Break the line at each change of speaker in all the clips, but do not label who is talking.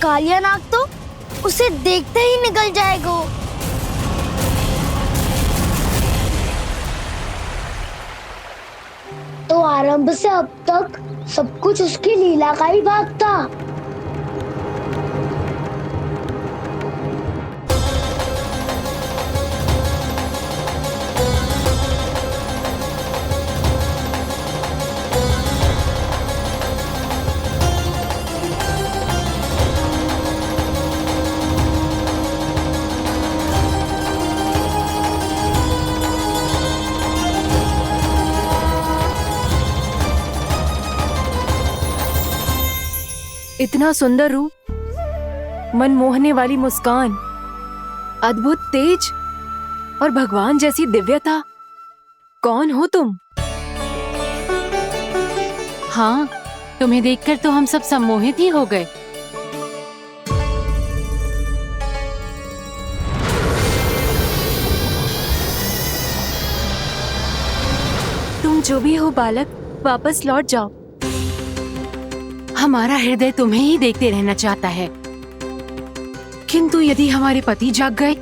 कालिया नाग तो उसे देखते ही निकल जाएगा। तो आरंभ से अब तक सब कुछ उसकी लीला का ही भाग था।
इतना सुंदर रूप, मन मोहने वाली मुस्कान, अद्भुत तेज और भगवान जैसी दिव्यता। कौन हो तुम?
हाँ, तुम्हें देखकर तो हम सब सम्मोहित ही हो गए।
तुम जो भी हो बालक, वापस लौट जाओ।
हमारा हृदय तुम्हें ही देखते रहना चाहता है, किंतु यदि हमारे पति जाग गए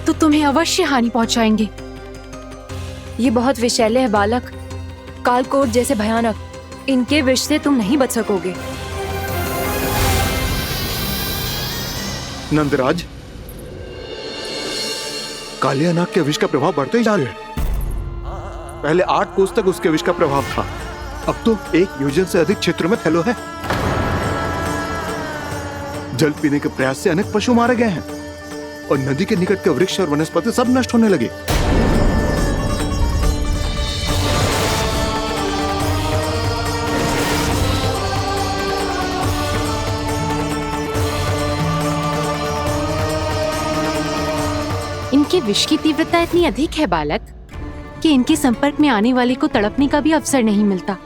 तो तुम्हें अवश्य हानि पहुंचाएंगे।
ये बहुत विषैले है बालक, कालकोट जैसे भयानक। इनके विष से तुम नहीं बच सकोगे।
नंदराज, कालिया नाग के विष का प्रभाव बढ़ते ही जा रहा है। पहले 8 कोस तक उसके विष का प्रभाव था, अब तो 1 योजन से अधिक क्षेत्र में फैलो है। जल पीने के प्रयास से अनेक पशु मारे गए हैं और नदी के निकट के वृक्ष और वनस्पति सब नष्ट होने लगे।
इनके विष की तीव्रता इतनी अधिक है बालक कि इनके संपर्क में आने वाले को तड़पने का भी अवसर नहीं मिलता।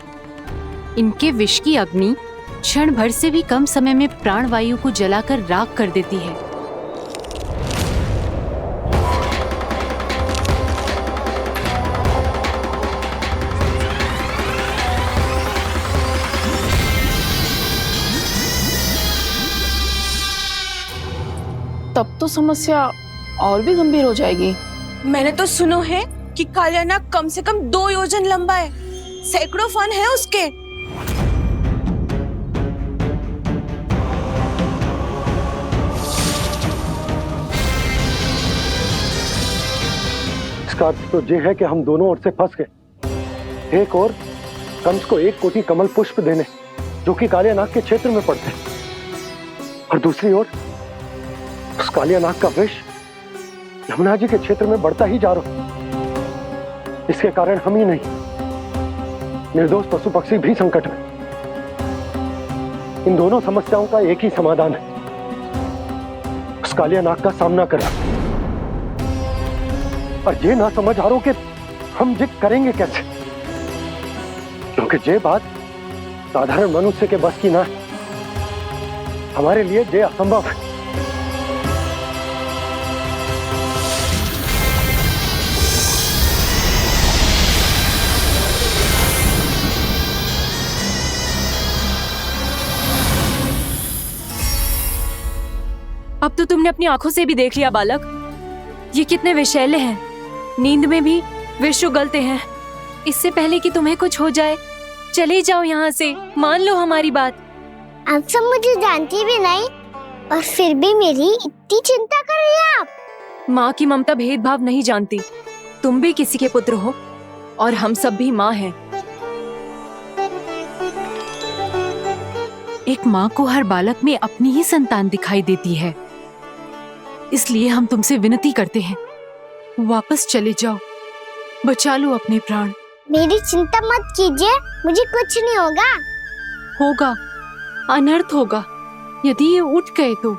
इनके विष की अग्नि क्षण भर से भी कम समय में प्राणवायु को जलाकर राख कर देती है।
तब तो समस्या और भी गंभीर हो जाएगी।
मैंने तो सुनो है कि कालिया नाग कम से कम 2 योजन लंबा है, सैकड़ों फन है उसके।
इसका अर्थ तो ये है कि हम दोनों ओर से फंस गए। एक और कंस को 1 कोटि कमल पुष्प देने जो कि कालिया नाग के क्षेत्र में पड़ते हैं, और दूसरी ओर उस कालिया नाग का विष यमुना जी के क्षेत्र में बढ़ता ही जा रहा। इसके कारण हम ही नहीं, निर्दोष पशु पक्षी भी संकट में। इन दोनों समस्याओं का एक ही समाधान है, उस कालिया नाग का सामना करना। और ये ना समझ आ रहा कि हम ये करेंगे कैसे, क्योंकि ये बात साधारण मनुष्य के बस की ना है। हमारे लिए ये असंभव है।
अब तो तुमने अपनी आंखों से भी देख लिया बालक, ये कितने विषैले हैं। नींद में भी विष उगलते हैं। इससे पहले कि तुम्हें कुछ हो जाए, चले जाओ यहाँ से। मान लो हमारी बात।
आप सब मुझे जानती भी नहीं और फिर भी मेरी इतनी चिंता कर रही हैं आप।
माँ की ममता भेदभाव नहीं जानती। तुम भी किसी के पुत्र हो और हम सब भी माँ हैं।
एक माँ को हर बालक में अपनी ही संतान दिखाई देती है, इसलिए हम तुमसे विनती करते हैं, वापस चले जाओ, बचा लो अपने प्राण।
मेरी चिंता मत कीजिए, मुझे कुछ नहीं होगा।
होगा, अनर्थ होगा यदि ये उठ गए तो।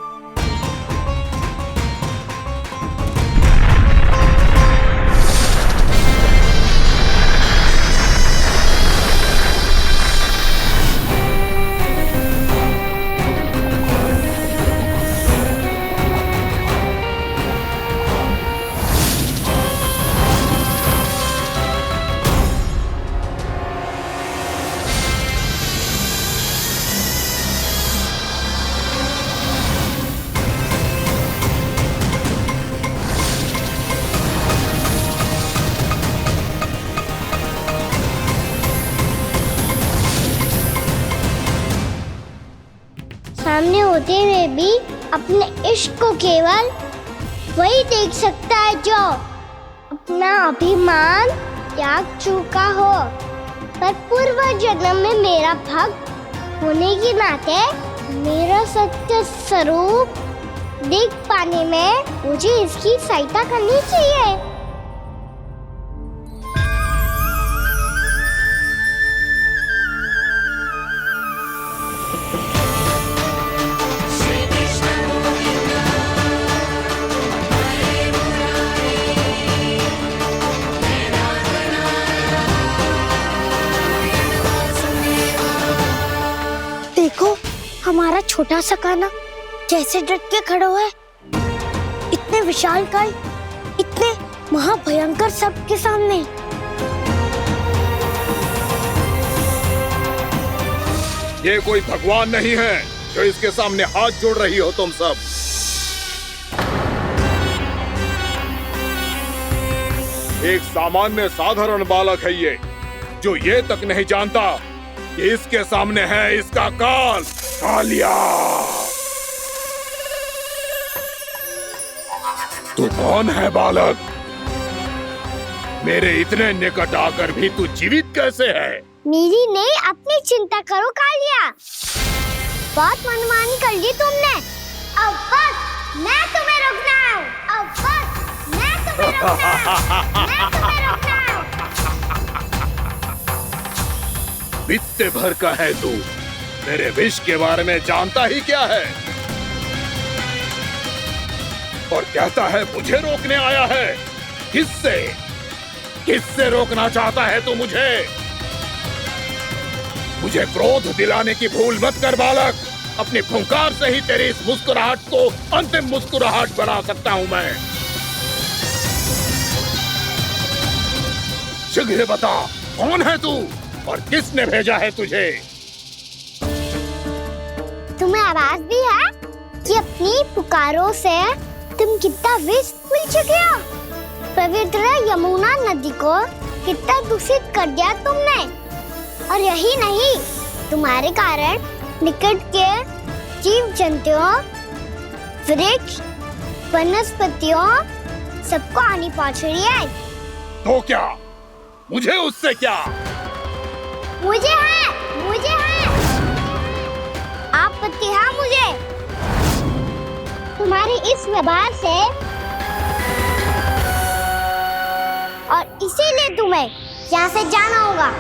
होते हुए भी अपने इश्क को केवल वही देख सकता है जो अपना अभिमान त्याग चुका हो। पर पूर्व जन्म में मेरा भक्त होने के नाते मेरा सत्य स्वरूप देख पाने में मुझे इसकी सहायता करनी चाहिए। देखो हमारा छोटा सा कान्हा कैसे डट के खड़ा हुआ है, इतने विशालकाय, इतने महाभयंकर सबके सामने।
ये कोई भगवान नहीं है जो इसके सामने हाथ जोड़ रही हो तुम सब। एक सामान्य साधारण बालक है ये, जो ये तक नहीं जानता कि इसके सामने है इसका काल, कालिया। तू कौन है बालक? मेरे इतने निकट आकर भी तू जीवित कैसे है?
मेरी नहीं, अपनी चिंता करो कालिया। बहुत मनमानी कर ली तुमने। अब बस मैं तुम्हें रोकना हूँ। अब बस मैं तुम्हें रोकना हूँ। मैं तुम्हें रोकना हूँ।
बित्ते भर का है तू, मेरे विष के बारे में जानता ही क्या है? और कहता है मुझे रोकने आया है। किससे? किससे रोकना चाहता है तू मुझे? मुझे क्रोध दिलाने की भूल मत कर बालक। अपनी फुंकार से ही तेरी इस मुस्कुराहट को अंतिम मुस्कुराहट बना सकता हूं मैं। शीघ्र बता, कौन है तू और किसने भेजा है तुझे?
तुम्हें आवाज भी है कि अपनी पुकारों से तुम कितना विष भूल चुके हो। पवित्र यमुना नदी को कितना दूषित कर दिया तुमने। और यही नहीं, तुम्हारे कारण निकट के जीव जंतुओं, वृक्ष, वनस्पतियों सबको हानि पहुंच रही है।
तो क्या? मुझे उससे क्या?
मुझे है आपत्ति है मुझे तुम्हारे इस व्यवहार से, और इसीलिए तुम्हें यहाँ से जाना होगा।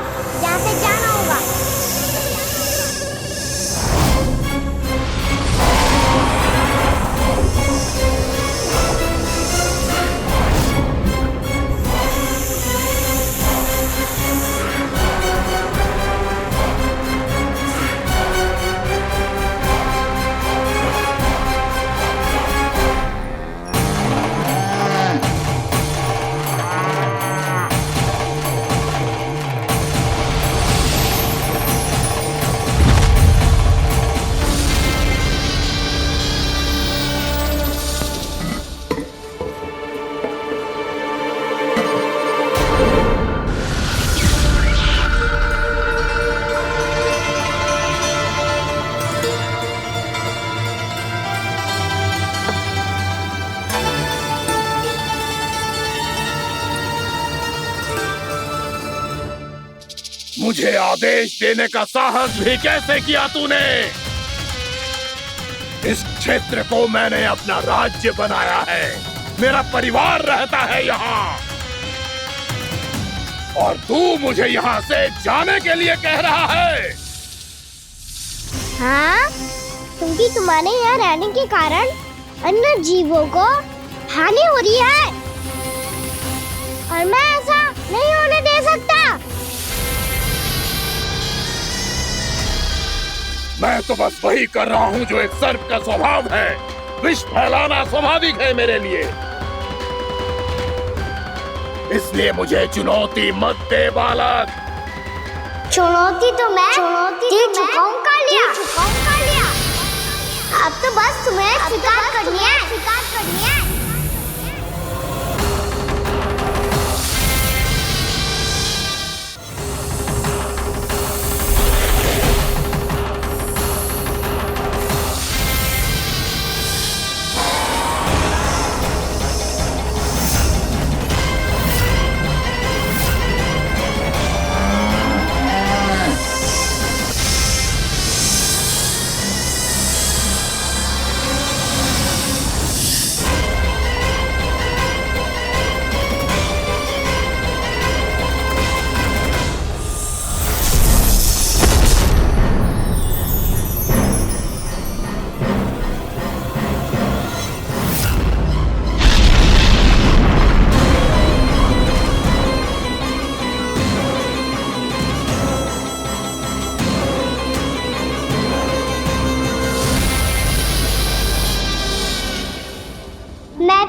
मुझे आदेश देने का साहस भी कैसे किया तूने? इस क्षेत्र को मैंने अपना राज्य बनाया है, मेरा परिवार रहता है यहाँ, और तू मुझे यहाँ से जाने के लिए कह रहा है?
हाँ, क्योंकि तुम्हारे यहाँ रहने के कारण अन्य जीवों को हानि हो रही है, और मैं ऐसा नहीं होने दे सकता।
मैं तो बस वही कर रहा हूँ जो एक सर्प का स्वभाव है। विष फैलाना स्वाभाविक है मेरे लिए, इसलिए मुझे चुनौती मत दे बालक।
चुनौती तो मैं दे चुका हूँ कालिया। अब तो बस तुम्हें स्वीकार करनी है।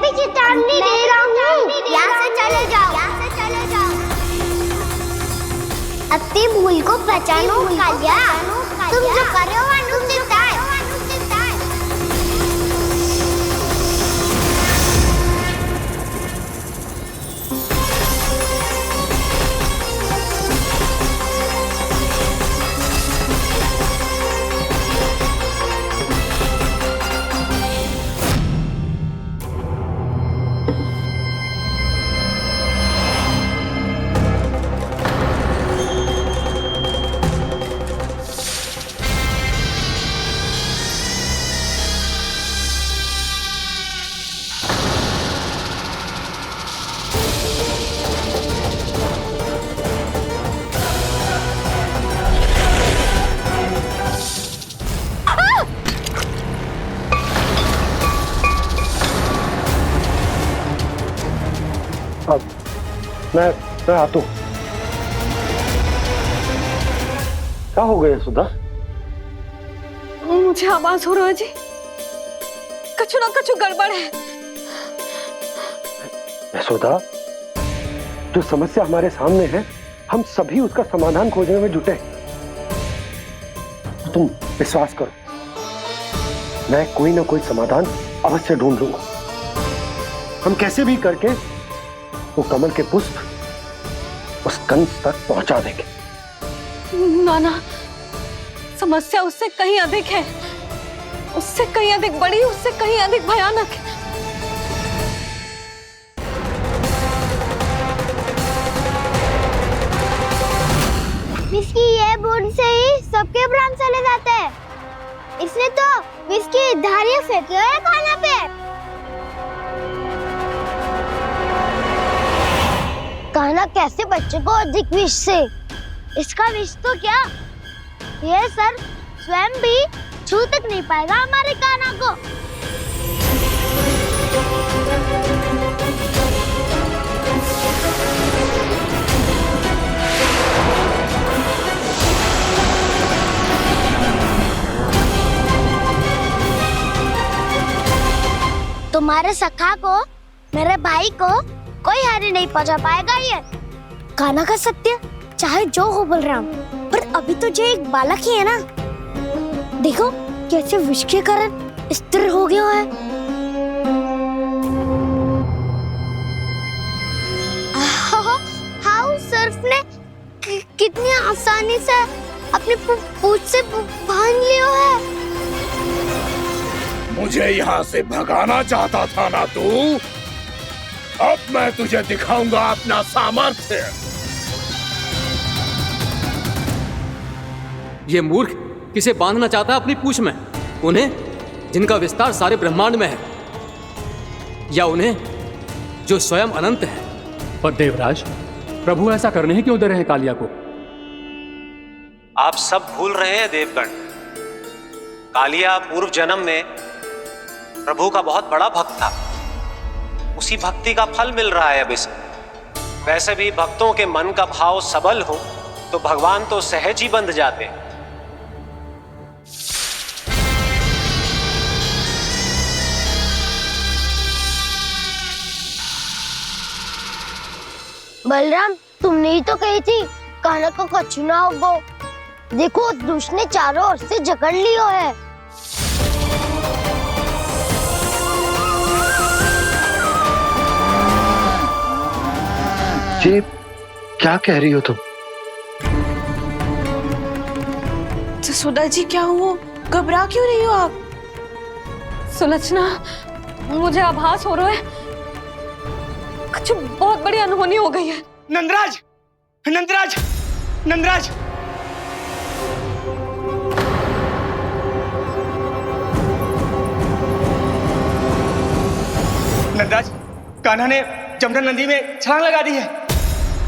भी चेतावनी दे रहा हूँ, यहाँ से चले जाओ, यहाँ से चले जाओ। अपनी भूल को पहचानो कालिया, तुम जो कर रहे हो अनुचित है।
अब मैं आता हूँ। क्या हो गया सुधा?
मुझे आवाज हो रहा है जी, कछु ना कछु गड़बड़ है।
यशोदा, जो समस्या हमारे सामने है, हम सभी उसका समाधान खोजने में जुटे। तो तुम विश्वास करो, मैं कोई ना कोई समाधान अवश्य ढूंढ लूंगा। हम कैसे भी करके वो कमल के पुष्प उस कंस तक पहुंचा देंगे।
नाना, समस्या उससे कहीं अधिक है, उससे कहीं अधिक बड़ी, उससे कहीं अधिक भयानक है।
विस्की ये बूंद से ही सबके प्राण चले जाते हैं। इसने तो विस्की धारियां फेंकी है खाना पे। कान्हा कैसे बच्चे को अधिक विष से? इसका विष तो क्या, ये सर स्वयं भी छू तक नहीं पाएगा हमारे कान्हा को। तुम्हारे सखा को, मेरे भाई को कोई हानि नहीं पहुंचा पाएगा। ये कान्हा का सत्य चाहे जो हो बलराम, पर अभी तो जो एक बालक ही है ना। देखो कैसे विष के कारण स्थिर हो गया है। हाउ सर्फ ने कितनी आसानी से अपनी पूंछ से बांध लिया है।
मुझे यहाँ से भगाना चाहता था ना तू? अब मैं तुझे दिखाऊंगा अपना सामर्थ्य।
ये मूर्ख किसे बांधना चाहता है अपनी पूंछ में? उन्हें जिनका विस्तार सारे ब्रह्मांड में है, या उन्हें जो स्वयं अनंत है?
पर देवराज, प्रभु ऐसा करने ही क्यों दे रहे हैं कालिया को?
आप सब भूल रहे हैं देवगण। कालिया पूर्व जन्म में प्रभु का बहुत बड़ा भक्त था। उसी भक्ति का फल मिल रहा है अब इसे। वैसे भी भक्तों के मन का भाव सबल हो तो भगवान तो सहज ही बंध जाते हैं।
बलराम, तुमने ही तो कही थी कान्हा को कछु ना होगो। देखो उस दुष्ट ने चारों ओर से जकड़ लियो है।
ये क्या कह रही हो तुम?
जसोदा जी, क्या हुआ? घबरा क्यों रही हो आप? सुलक्षणा, मुझे आभास हो रहा है कुछ बहुत बड़ी अनहोनी हो गई है।
नंदराज, नंदराज, नंदराज! नंदराज, कान्हा ने जमदग्नि नदी में छलांग लगा दी है।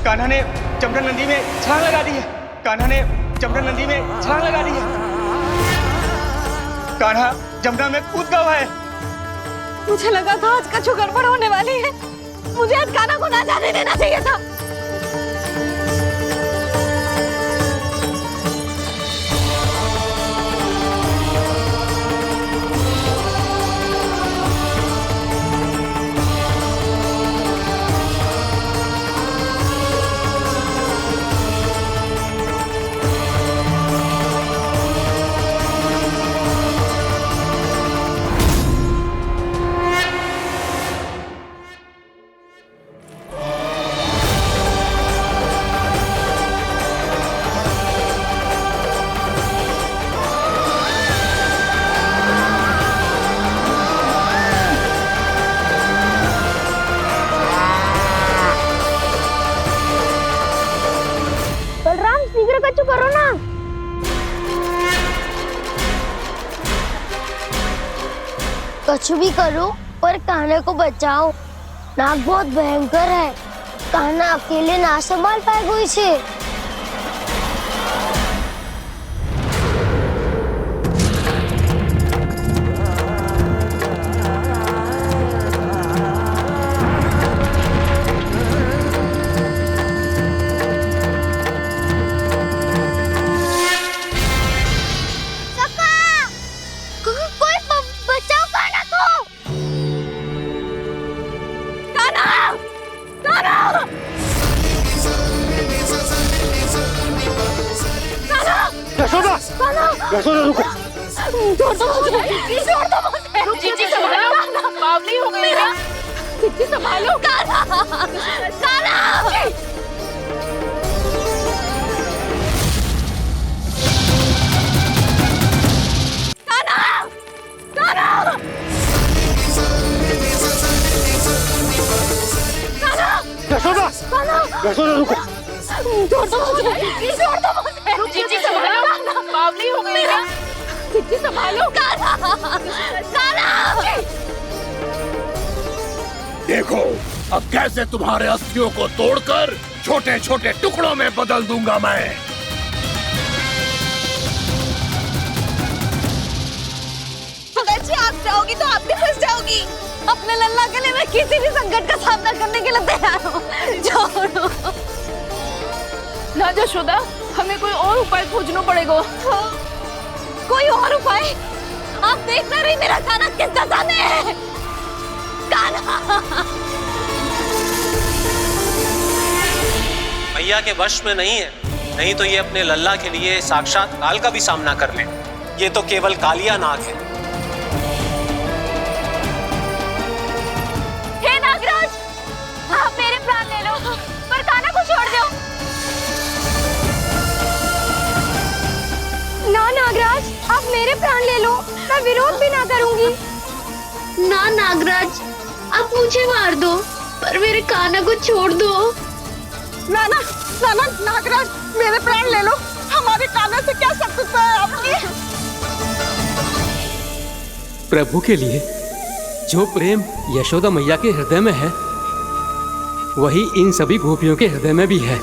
कान्हा ने जमदग्नि नदी में छलांग लगा दी है। कान्हा ने जमदग्नि नदी में छलांग लगा दी है। कान्हा जमुना में कूद गया है।
मुझे लगा था आज कछु गड़बड़ होने वाली है। मुझे आज कान्हा को ना जाने देना चाहिए था।
कुछ भी करो पर कान्हा को बचाओ। नाग बहुत भयंकर है, कान्हा अकेले ना संभाल पाएगा इसे।
यशोदा रुको।
छोड़ दो मुझे, छोड़ दो मुझे।
जीजी संभालो, बावली हो गई है। जीजी संभालो।
कान्हा, कान्हा।
यशोदा, यशोदा रुको।
छोड़ दो मुझे, छोड़ दो मुझे।
जीजी संभालो, बावली हो गई है। जीजी संभालो।
देखो अब कैसे तुम्हारे अस्थियों को तोड़कर छोटे छोटे टुकड़ों में बदल दूंगा मैं।
अगर आप जाओगी तो आप भी फंस जाओगी। अपने लल्ला के लिए मैं किसी भी संकट का सामना करने के लिए तैयार हूँ। छोड़ो
ना यशोदा, हमें कोई और उपाय खोजना पड़ेगा।
कोई और उपाय? आप देख ना रही मेरा कान्हा किस दशा में है। कान्हा
मैया के वश में नहीं है, नहीं तो ये अपने लल्ला के लिए साक्षात काल का भी सामना कर ले। ये तो केवल कालिया नाग है।
हे नागराज, आप मेरे प्राण ले लो पर कान्हा को छोड़ दो।
ना नागराज, आप मेरे प्राण ले लो, मैं विरोध भी ना करूंगी। ना नागराज, आप मुझे मार दो पर मेरे कान्हा को छोड़ दो।
ना ना ना ना नागराज, मेरे प्राण ले लो। हमारे कान्हा से क्या शत्रुता है आपकी?
प्रभु के लिए जो प्रेम यशोदा मैया के हृदय में है, वही इन सभी गोपियों के हृदय में भी है।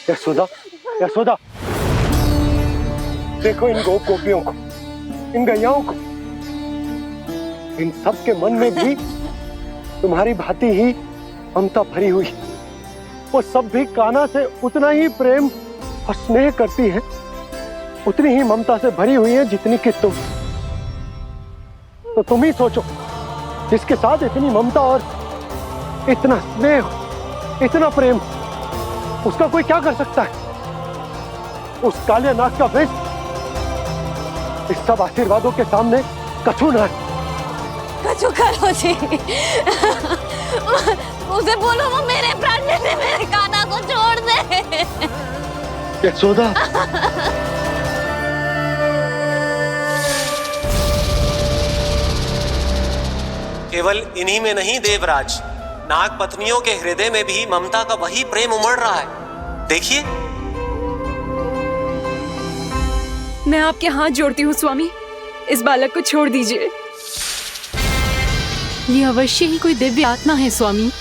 यशोदा, यशोदा, देखो इन गोप गोपियों को, इन गैयाओं को। इन सब के मन में भी तुम्हारी भांति ही ममता भरी हुई। वो सब भी कान्हा से उतना ही प्रेम और स्नेह करती है, उतनी ही ममता से भरी हुई है जितनी कि तुम। तो तुम ही सोचो, जिसके साथ इतनी ममता और इतना स्नेह, इतना प्रेम, उसका कोई क्या कर सकता है? उस काले नाग का विष इस सब आशीर्वादों के सामने कछु न है।
कछु करो जी। उसे बोलो वो मेरे प्राण ले ले, मेरे कान्हा को छोड़ दे।
यशोदा,
केवल इन्हीं में नहीं देवराज, नाग पत्नियों के हृदय में भी ममता का वही प्रेम उमड़ रहा है। देखिए।
मैं आपके हाथ जोड़ती हूँ स्वामी, इस बालक को छोड़ दीजिए।
ये अवश्य ही कोई दिव्य आत्मा है स्वामी।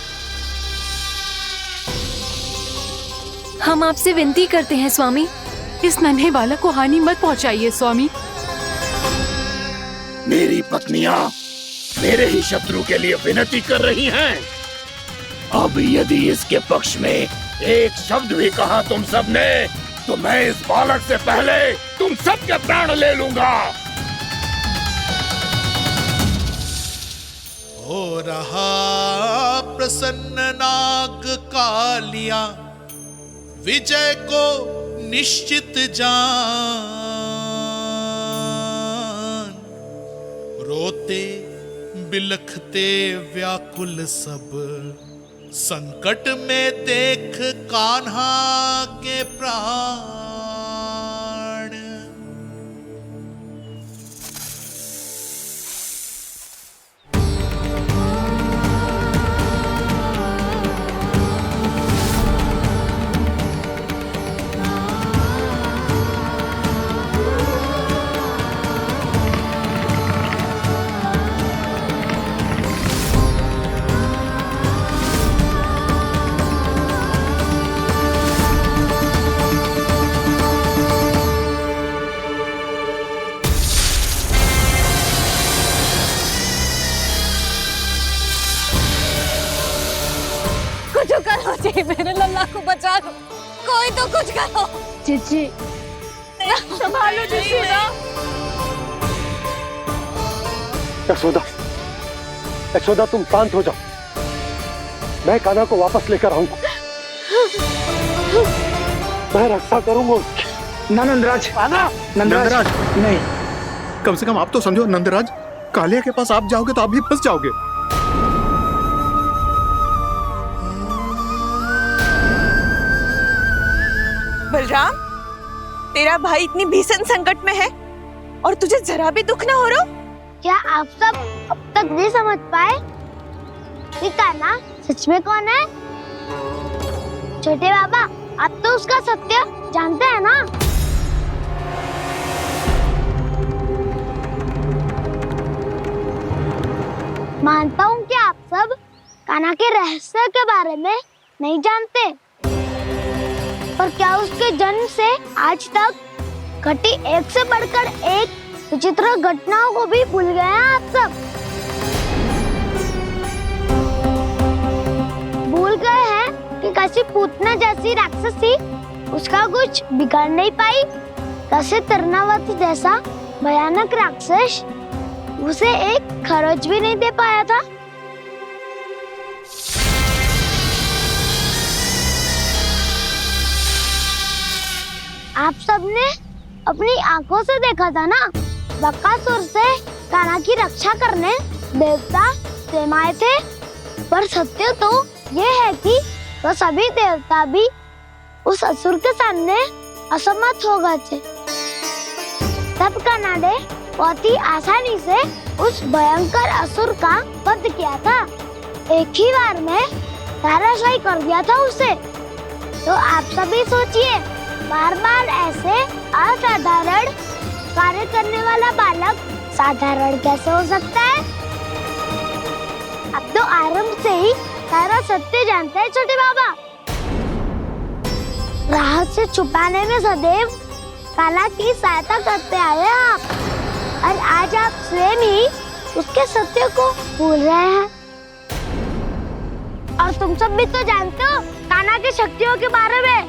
हम आपसे विनती करते हैं स्वामी,
इस नन्हे बालक को हानि मत पहुंचाइए स्वामी।
मेरी पत्नियां मेरे ही शत्रु के लिए विनती कर रही हैं। अब यदि इसके पक्ष में एक शब्द भी कहा तुम सबने, तो मैं इस बालक से पहले तुम सबके प्राण ले लूंगा।
हो रहा प्रसन्न नाग कालिया, विजय को निश्चित जान। रोते बिलखते व्याकुल सब संकट में देख कान्हा के प्राण।
कुछ करो जी, मेरे लल्ला को बचा लो, कोई तो कुछ करो।
जीजी
संभालो जी ना।
यशोदा, यशोदा तुम शांत हो जाओ, मैं कान्हा को वापस लेकर आऊंगा, मैं रक्षा करूंगा उसकी।
ना नंदराज,
नंदराज
नहीं,
कम से कम आप तो समझो नंदराज, कालिया के पास आप जाओगे तो आप भी फंस जाओगे।
बलराम, तेरा भाई इतनी भीषण संकट में है और तुझे जरा भी दुख ना हो रहा?
क्या आप सब अब तक नहीं समझ पाए कि कान्हा सच में कौन है? छोटे बाबा, आप तो उसका सत्य जानते हैं ना? मानता हूँ कि आप सब कान्हा के रहस्य के बारे में नहीं जानते, पर क्या उसके जन्म से आज तक घटी एक से बढ़कर एक विचित्र घटनाओं को भी भूल गए हैं आप सब? भूल गए हैं कि कैसी पूतना जैसी राक्षसी उसका कुछ बिगाड़ नहीं पाई, कैसे तरनावती जैसा भयानक राक्षस उसे एक खरोच भी नहीं दे पाया था। आप सबने अपनी आंखों से देखा था ना, बकासुर से कान्हा की रक्षा करने देवता स्वयं आए थे, पर सत्य तो ये है कि वह सभी देवता भी उस असुर के सामने असमर्थ हो गए थे। तब कान्हा ने बहुत ही आसानी से उस भयंकर असुर का वध किया था, एक ही बार में धराशायी कर दिया था उसे। तो आप सभी सोचिए, बार बार ऐसे असाधारण कार्य करने वाला बालक साधारण कैसे हो सकता है? अब तो आरंभ से ही सारा सत्य जानते हैं छोटे बाबा। रहस्य छुपाने में सदैव कान्हा की सहायता करते आए हैं आप, और आज आप स्वयं ही उसके सत्य को भूल रहे हैं। और तुम सब भी तो जानते हो कान्हा की शक्तियों के बारे में,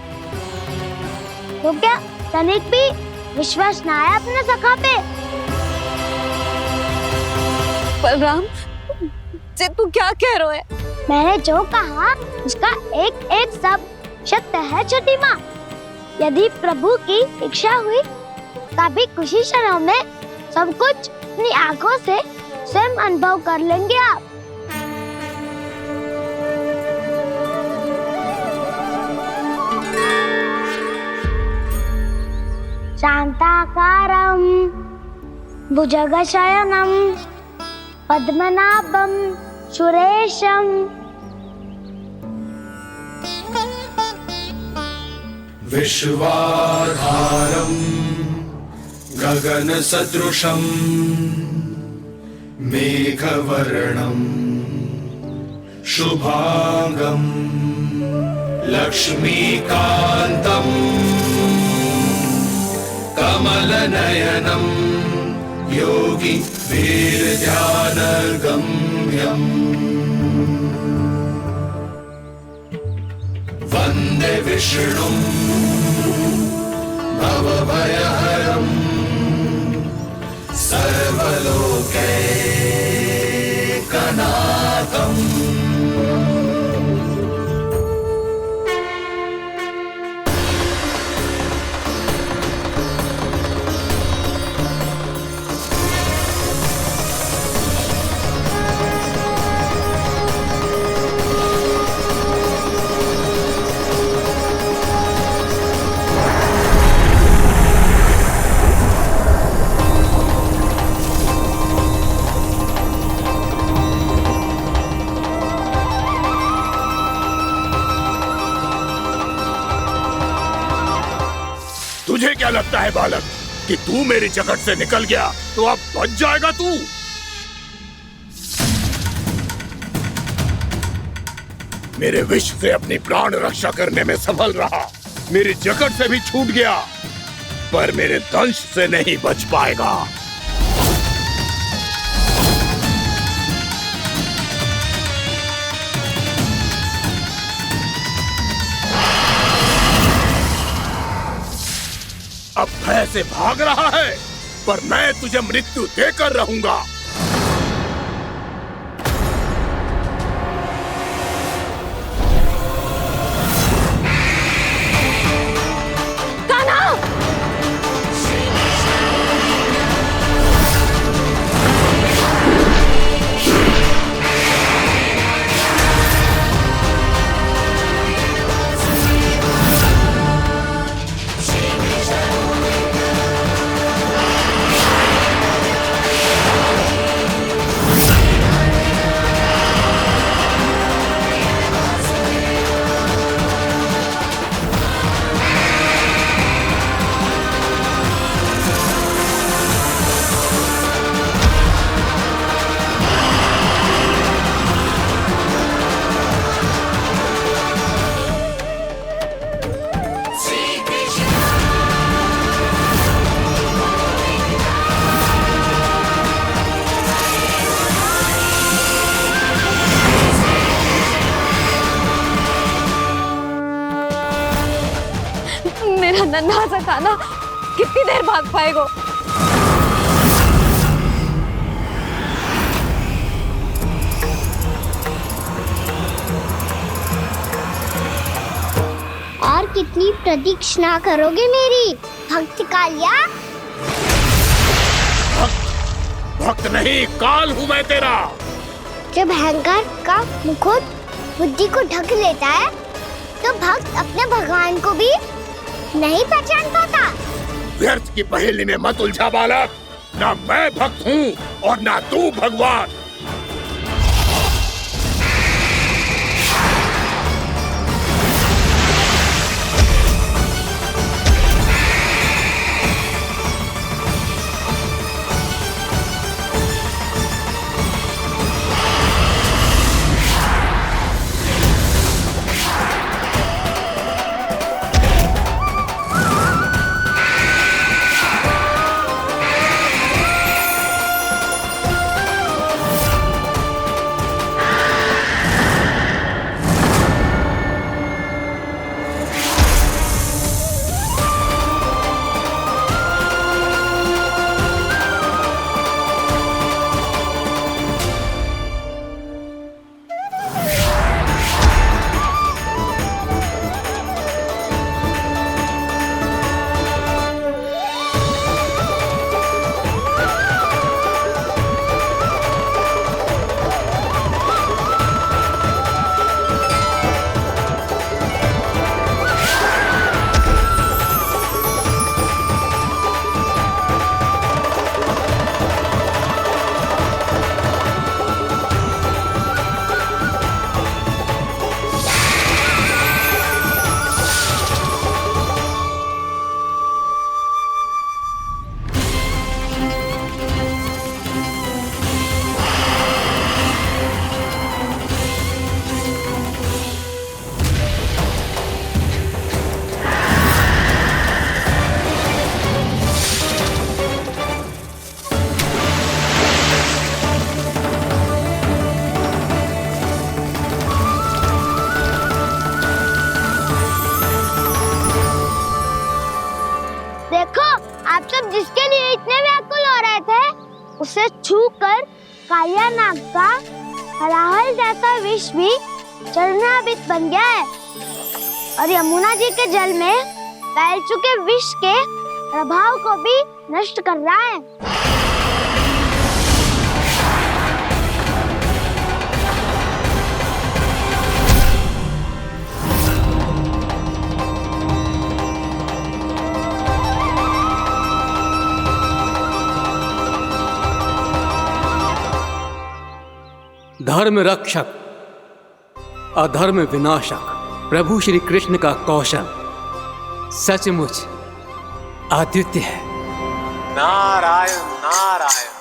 तो क्या तनिक भी विश्वास न आया अपने सखा पे?
बलराम, जे तू क्या कह रहा है?
मैंने जो कहा उसका एक एक शब्द सत्य है छोटी माँ। यदि प्रभु की इच्छा हुई तभी कुछ ही क्षणों में सब कुछ अपनी आंखों से स्वयं अनुभव कर लेंगे आप। शांताकारं भुजगशयनं पद्मनाभं सुरेशं
विश्वाधारं गगनसदृशं मेघवर्णं शुभांगं लक्ष्मीकान्तं कमलनयनं योगी वीरध्यानगम्यम् वन्दे विष्णुं भवभयहरं सर्वलोकैकनाथम्। तुझे क्या लगता है बालक कि तू मेरी जगत से निकल गया तो अब बच जाएगा तू? मेरे विष से अपनी प्राण रक्षा करने में सफल रहा, मेरी जगत से भी छूट गया, पर मेरे दंश से नहीं बच पाएगा। अब भय से भाग रहा है, पर मैं तुझे मृत्यु देकर रहूंगा।
मेरा नन्हा सा कान्हा कितनी देर भाग पाएगा?
और कितनी प्रतीक्षा करोगे मेरी भक्त कालिया?
भक्त नहीं, काल हूं मैं तेरा।
जब अहंकार का मुकुट बुद्धि को ढक लेता है तो भक्त अपने भगवान को भी नहीं पहचान पाता।
व्यर्थ की पहेली में मत उलझा बालक, ना मैं भक्त हूँ और ना तू भगवान।
जिसके लिए इतने व्याकुल हो रहे थे, उसे छूकर कालिया नाग का हलाहल जैसा विष भी चरणामृत बन गया है और यमुना जी के जल में फैल चुके विष के प्रभाव को भी नष्ट कर रहा है।
धर्म रक्षक, अधर्म विनाशक प्रभु श्री कृष्ण का कौशल सचमुच अद्वितीय है।
नारायण नारायण।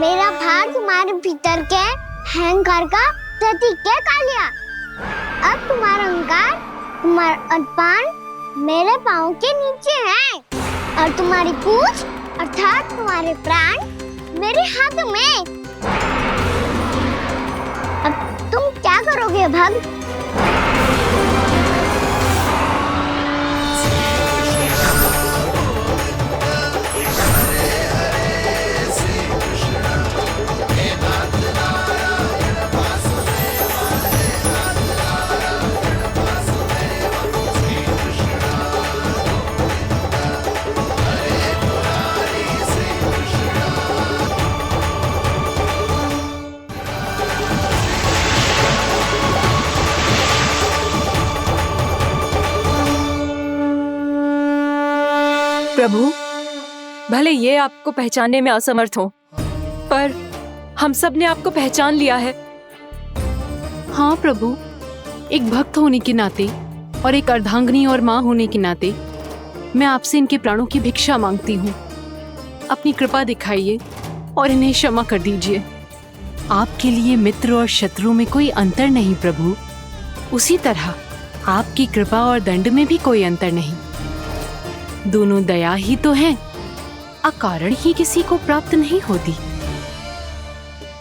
मेरा भाग तुम्हारे भीतर के अहंकार का प्रतीक है कालिया। अब तुम्हारा अहंकार, तुम्हारा अर्पण मेरे पाँव के नीचे है और तुम्हारी पूंछ अर्थात तुम्हारे प्राण मेरे हाथ में। अब तुम क्या करोगे भक्त?
प्रभु, भले ये आपको पहचानने में असमर्थ हो, पर हम सब ने आपको पहचान लिया है।
हाँ प्रभु, एक भक्त होने के नाते और एक अर्धांगिनी और माँ होने के नाते मैं आपसे इनके प्राणों की भिक्षा मांगती हूँ। अपनी कृपा दिखाइए और इन्हें क्षमा कर दीजिए। आपके लिए मित्र और शत्रु में कोई अंतर नहीं प्रभु। उसी तरह आपकी कृपा और दंड में भी कोई अंतर नहीं। दोनों दया ही तो हैं, अकारण ही किसी को प्राप्त नहीं होती।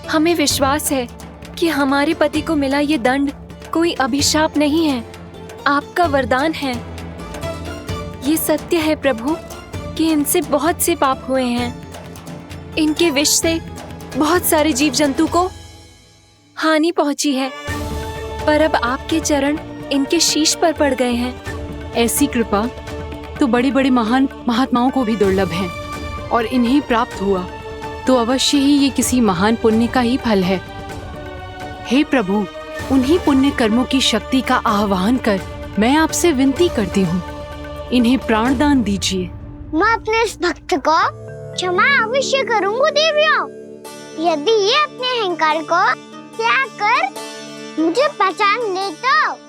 हमें विश्वास है कि हमारे पति को मिला ये दंड कोई अभिशाप नहीं है, आपका वरदान है। ये सत्य है प्रभु कि इनसे बहुत से पाप हुए हैं। इनके विष से बहुत सारे जीव जंतु को हानि पहुंची है, पर अब आपके चरण इनके शीश पर पड़ गए हैं।
ऐसी कृपा तो बड़े बड़े महान महात्माओं को भी दुर्लभ है, और इन्हें प्राप्त हुआ तो अवश्य ही ये किसी महान पुण्य का ही फल है। हे प्रभु, उन्हीं पुण्य कर्मों की शक्ति का आह्वान कर मैं आपसे विनती करती हूँ, इन्हें प्राण दान दीजिए।
मैं अपने इस भक्त को क्षमा अवश्य करूँगा देवियों, यदि ये अपने अहंकार को त्याग कर मुझे पहचान ले तो।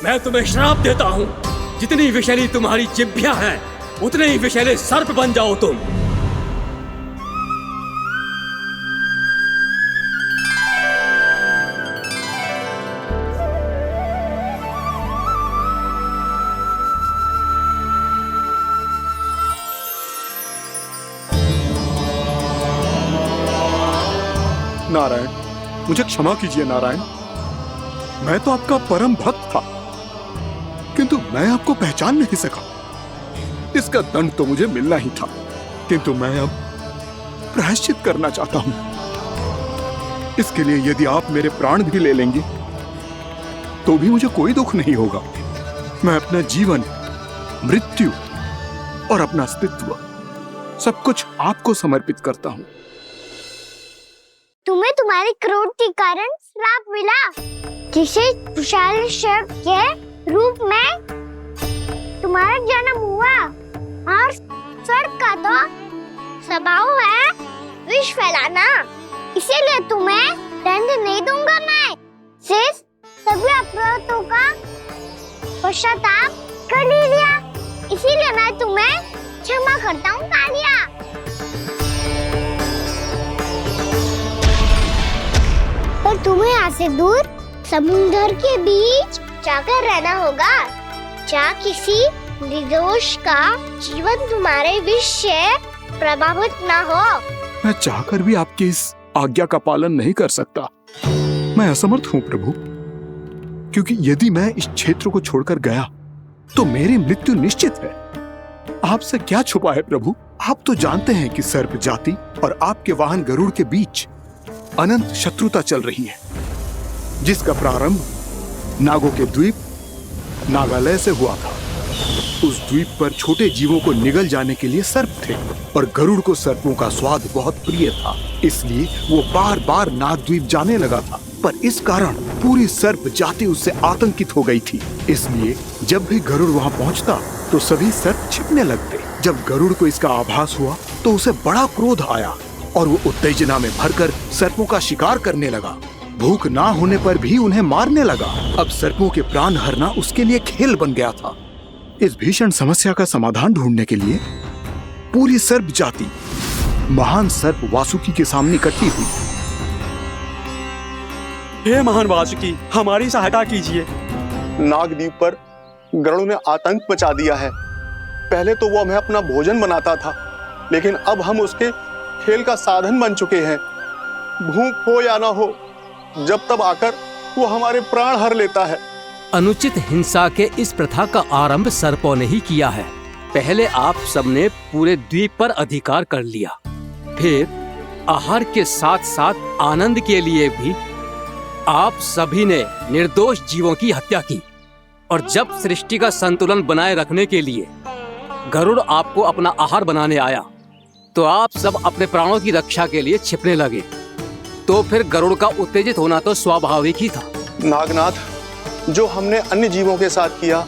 मैं तुम्हें श्राप देता हूँ, जितनी विषैली तुम्हारी जिह्वा है उतने ही विषैले सर्प बन जाओ तुम।
नारायण, मुझे क्षमा कीजिए नारायण। मैं तो आपका परम भक्त था, किंतु मैं आपको पहचान नहीं सका। इसका दंड तो मुझे मिलना ही था, किंतु मैं अब प्रायश्चित करना चाहता हूं। इसके लिए यदि आप मेरे प्राण भी ले लेंगे तो भी मुझे कोई दुख नहीं होगा। मैं अपना जीवन, मृत्यु और अपना अस्तित्व सब कुछ आपको समर्पित करता हूं।
तुम्हें तुम्हारी क्रोध के कारण श्राप मिला, जिसे विशाल सर्प के रूप में तुम्हारा जन्म हुआ, और सर्प का तो स्वभाव है विष फैलाना। इसीलिए तुम्हें दंड नहीं दूंगा मैं। शेष सभी अपराधों का पश्चाताप कर लिया, इसीलिए मैं तुम्हें क्षमा करता हूँ कालिया। पर तुम्हें यहाँ से दूर समुद्र के बीच जाकर रहना होगा, जहाँ किसी निर्दोष का जीवन तुम्हारे विष से प्रभावित ना हो।
मैं चाहकर भी आपकी इस आज्ञा का पालन नहीं कर सकता। मैं असमर्थ हूँ प्रभु, क्योंकि यदि मैं इस क्षेत्र को छोड़कर गया तो मेरी मृत्यु निश्चित है। आपसे क्या छुपा है प्रभु? आप तो जानते हैं कि सर्प जाति और आपके वाहन गरुड़ के बीच अनंत शत्रुता चल रही है, जिसका प्रारंभ नागों के द्वीप नागालय से हुआ था। उस द्वीप पर छोटे जीवों को निगल जाने के लिए सर्प थे, और गरुड़ को सर्पों का स्वाद बहुत प्रिय था, इसलिए वो बार बार नागद्वीप जाने लगा था। पर इस कारण पूरी सर्प जाति उससे आतंकित हो गई थी, इसलिए जब भी गरुड़ वहां पहुंचता तो सभी सर्प छिपने लगते। जब गरुड़ को इसका आभास हुआ तो उसे बड़ा क्रोध आया और वो उत्तेजना में भरकर सर्पों का शिकार करने लगा। भूख ना होने पर भी उन्हें मारने लगा। अब सर्पों के प्राण हरना उसके लिए खेल बन गया था। इस भीषण समस्या का समाधान ढूंढने के लिए पूरी सर्प जाति महान सर्प वासुकी के सामने इकट्ठी हुई।
हे महान वासुकी, हमारी सहायता कीजिए।
नागद्वीप पर गरुड़ ने आतंक मचा दिया है। पहले तो वो हमें अपना भोजन बनाता था, लेकिन अब हम उसके खेल का साधन बन चुके हैं। भूख हो या ना हो, जब तब आकर वो हमारे प्राण हर लेता है।
अनुचित हिंसा के इस प्रथा का आरंभ सर्पों ने ही किया है। पहले आप सबने पूरे द्वीप पर अधिकार कर लिया, फिर आहार के साथ साथ आनंद के लिए भी आप सभी ने निर्दोष जीवों की हत्या की। और जब सृष्टि का संतुलन बनाए रखने के लिए गरुड़ आपको अपना आहार बनाने आया, तो आप सब अपने प्राणों की रक्षा के लिए छिपने लगे। तो फिर गरुड़ का उत्तेजित होना तो स्वाभाविक ही था।
नागनाथ, जो हमने अन्य जीवों के साथ किया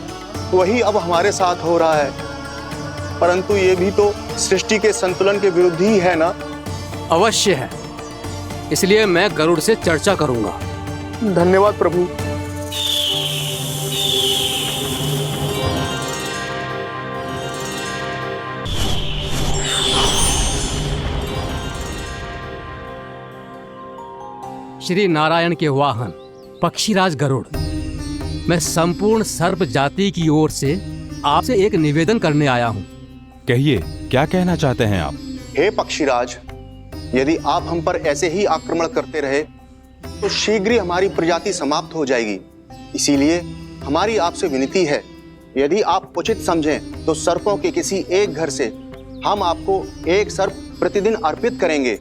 वही अब हमारे साथ हो रहा है, परंतु ये भी तो सृष्टि के संतुलन के विरुद्ध ही है ना?
अवश्य है, इसलिए मैं गरुड़ से चर्चा करूंगा।
धन्यवाद प्रभु।
श्री नारायण के वाहन पक्षीराज गरुड़, मैं संपूर्ण सर्प जाति की ओर से आपसे एक निवेदन करने आया हूँ।
कहिए, क्या कहना चाहते हैं आप?
हे पक्षीराज, यदि आप हम पर ऐसे ही आक्रमण करते रहे तो शीघ्र ही हमारी प्रजाति समाप्त हो जाएगी। इसीलिए हमारी आपसे विनती है, यदि आप उचित समझें तो सर्पों के किसी एक घर से हम आपको एक सर्प प्रतिदिन अर्पित करेंगे।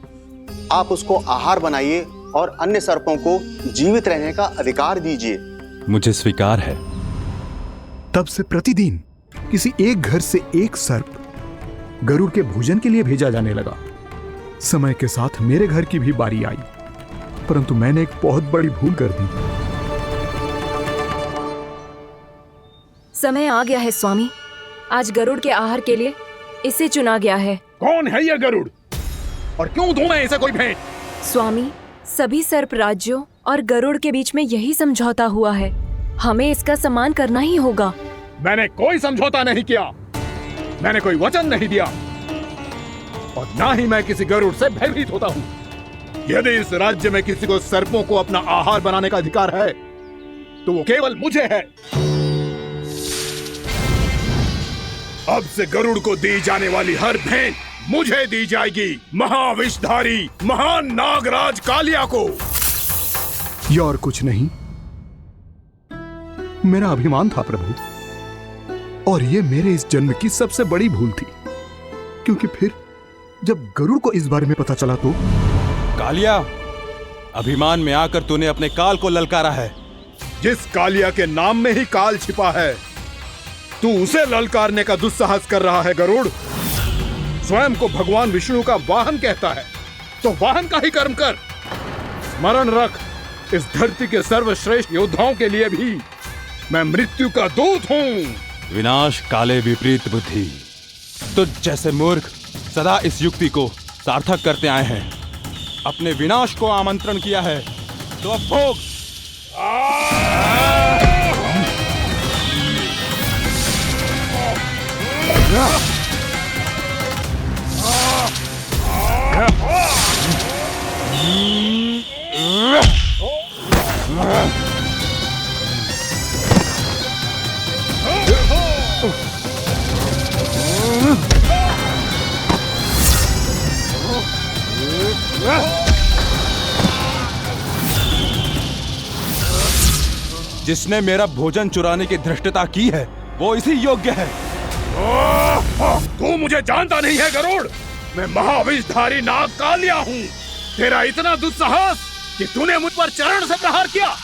आप उसको आहार बनाइए और अन्य सर्पों को जीवित रहने का अधिकार दीजिए।
मुझे स्वीकार है।
तब से प्रतिदिन किसी एक घर से एक सर्प गरुड़ के भोजन के लिए भेजा जाने लगा। समय के साथ मेरे घर की भी बारी आई, परंतु मैंने एक बहुत बड़ी भूल कर दी।
समय आ गया है स्वामी, आज गरुड़ के आहार के लिए इसे चुना गया है।
कौन है यह गरुड़ और क्यों दूं मैं इसे कोई भेंट?
स्वामी, सभी सर्प राज्यों और गरुड़ के बीच में यही समझौता हुआ है, हमें इसका सम्मान करना ही होगा।
मैंने कोई समझौता नहीं किया, मैंने कोई वचन नहीं दिया और ना ही मैं किसी गरुड़ से भयभीत होता हूँ। यदि इस राज्य में किसी को सर्पों को अपना आहार बनाने का अधिकार है तो वो केवल मुझे है। अब से गरुड़ को दी जाने वाली हर भेंट मुझे दी जाएगी, महाविषधारी महान नागराज कालिया को।
यह और कुछ नहीं, मेरा अभिमान था प्रभु, और यह मेरे इस जन्म की सबसे बड़ी भूल थी, क्योंकि फिर जब गरुड़ को इस बारे में पता चला तो।
कालिया, अभिमान में आकर तूने अपने काल को ललकारा है।
जिस कालिया के नाम में ही काल छिपा है, तू उसे ललकारने का दुस्साहस कर रहा है गरुड़। स्वयं को भगवान विष्णु का वाहन कहता है तो वाहन का ही कर्म कर। स्मरण रख, इस धरती के सर्वश्रेष्ठ योद्धाओं के लिए भी मैं मृत्यु का दूत हूँ।
विनाश काले विपरीत बुद्धि। तुझ जैसे मूर्ख सदा इस युक्ति को सार्थक करते आए हैं। अपने विनाश को आमंत्रण किया है तो अब भोग। जिसने मेरा भोजन चुराने की धृष्टता की है वो इसी योग्य है।
तू मुझे जानता नहीं है गरुड़, मैं महाविषधारी नाग कालिया हूँ। तेरा इतना दुस्साहस कि तूने मुझ पर चरण से प्रहार किया।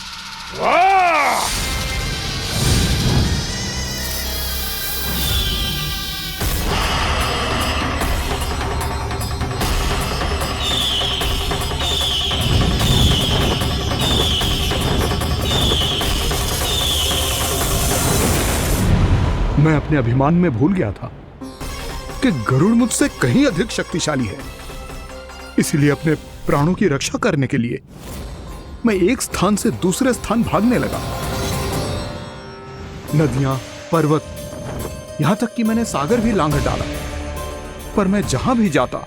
मैं अपने अभिमान में भूल गया था कि गरुड़ मुझसे कहीं अधिक शक्तिशाली है। इसलिए अपने प्राणों की रक्षा करने के लिए मैं एक स्थान से दूसरे स्थान भागने लगा। नदियां, पर्वत, यहां तक कि मैंने सागर भी लांघ डाला, पर मैं जहां भी जाता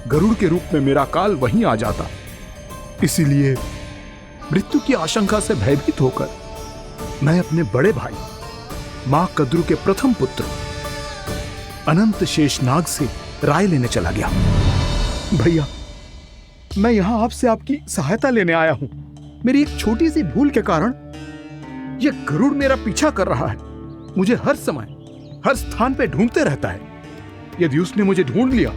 गरुड़ के रूप में मेरा काल वहीं आ जाता। इसीलिए मृत्यु की आशंका से भयभीत होकर मैं अपने बड़े भाई मां कद्रु के प्रथम पुत्र अनंत शेषनाग से राय लेने चला गया। भैया, मैं यहां आपसे आपकी सहायता लेने आया हूं। मेरी एक छोटी सी भूल के कारण यह गरुड़ मेरा पीछा कर रहा है। मुझे हर समय हर स्थान पे ढूंढते रहता है। यदि उसने मुझे ढूंढ लिया